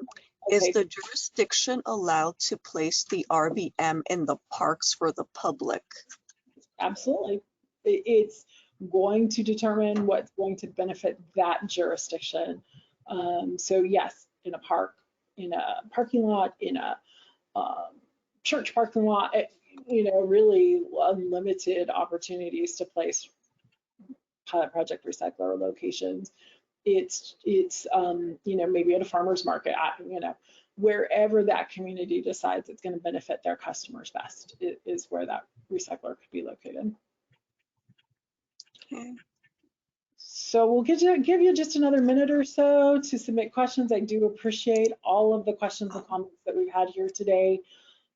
Is the jurisdiction allowed to place the RVM in the parks for the public? Absolutely. It's going to determine what's going to benefit that jurisdiction. So yes, in a park, in a parking lot, in a church parking lot, really unlimited opportunities to place pilot project recycler locations. It's maybe at a farmer's market, wherever that community decides it's going to benefit their customers best is where that recycler could be located. Okay. So we'll give you just another minute or so to submit questions. I do appreciate all of the questions and comments that we've had here today.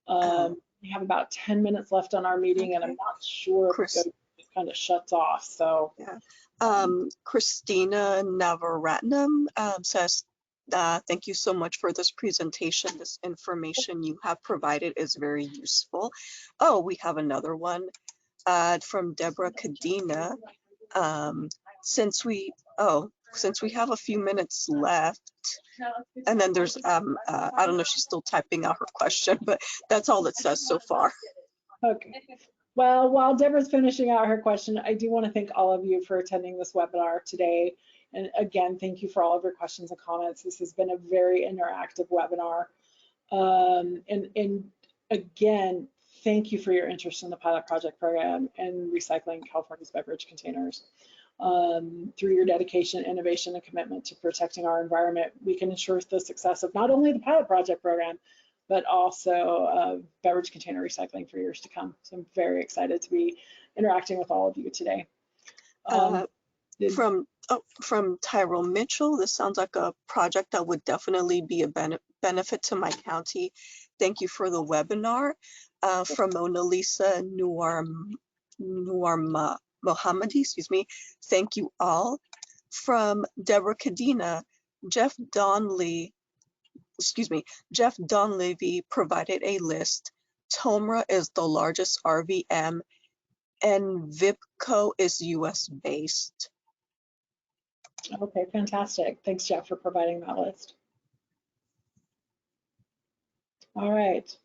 We have about 10 minutes left on our meeting, and I'm not sure if it kind of shuts off. So yeah. Christina Navaratnam says, thank you so much for this presentation. This information you have provided is very useful. Oh, we have another one from Deborah Cadena. Since we have a few minutes left, and then there's I don't know if she's still typing out her question, but that's all it says so far. Okay. Well, while Deborah's finishing out her question, I do want to thank all of you for attending this webinar today. And again, thank you for all of your questions and comments. This has been a very interactive webinar. And again, thank you for your interest in the pilot project program and recycling California's beverage containers. Through your dedication, innovation, and commitment to protecting our environment, we can ensure the success of not only the pilot project program, but also beverage container recycling for years to come. So I'm very excited to be interacting with all of you today. From Tyrell Mitchell, this sounds like a project that would definitely be a benefit to my county. Thank you for the webinar. From Mona Lisa Mohammadi, excuse me, thank you all. From Deborah Cadena, Jeff Donlevy provided a list. Tomra is the largest RVM and VIPCO is US based. Okay, fantastic. Thanks, Jeff, for providing that list. All right.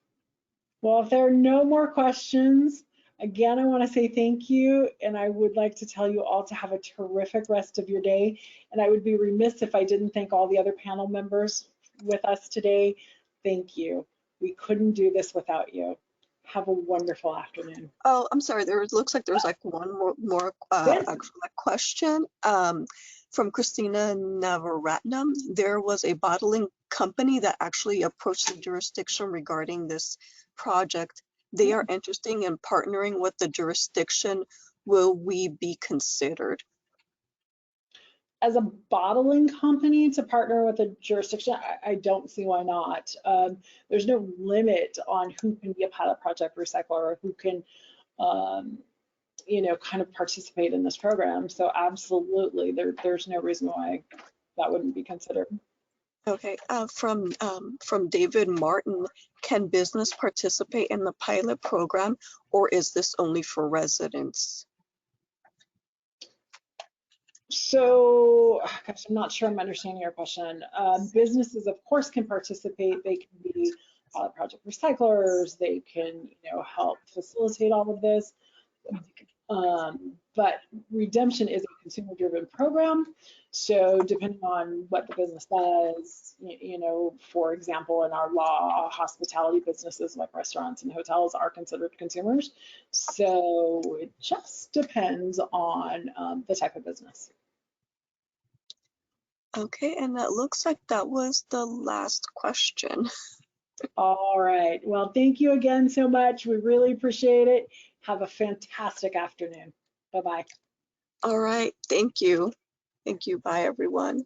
Well, if there are no more questions, again, I want to say thank you, and I would like to tell you all to have a terrific rest of your day. And I would be remiss if I didn't thank all the other panel members with us today. Thank you. We couldn't do this without you. Have a wonderful afternoon. Oh, I'm sorry. Looks like there's like one more question from Christina Navaratnam. There was a bottling company that actually approached the jurisdiction regarding this project. They are interested in partnering with the jurisdiction. Will we be considered? As a bottling company to partner with a jurisdiction, I don't see why not. There's no limit on who can be a pilot project recycler or who can, you know, kind of participate in this program. So absolutely, there's no reason why that wouldn't be considered. Okay, from David Martin, can business participate in the pilot program, or is this only for residents? So, gosh, I'm not sure I'm understanding your question. Businesses, of course, can participate. They can be pilot project recyclers. They can, you know, help facilitate all of this. But redemption is a consumer-driven program. So depending on what the business does, you know, for example, in our law, hospitality businesses like restaurants and hotels are considered consumers. So it just depends on the type of business. Okay, and that looks like that was the last question. All right. Well, thank you again so much. We really appreciate it. Have a fantastic afternoon. Bye-bye. All right. Thank you. Thank you. Bye, everyone.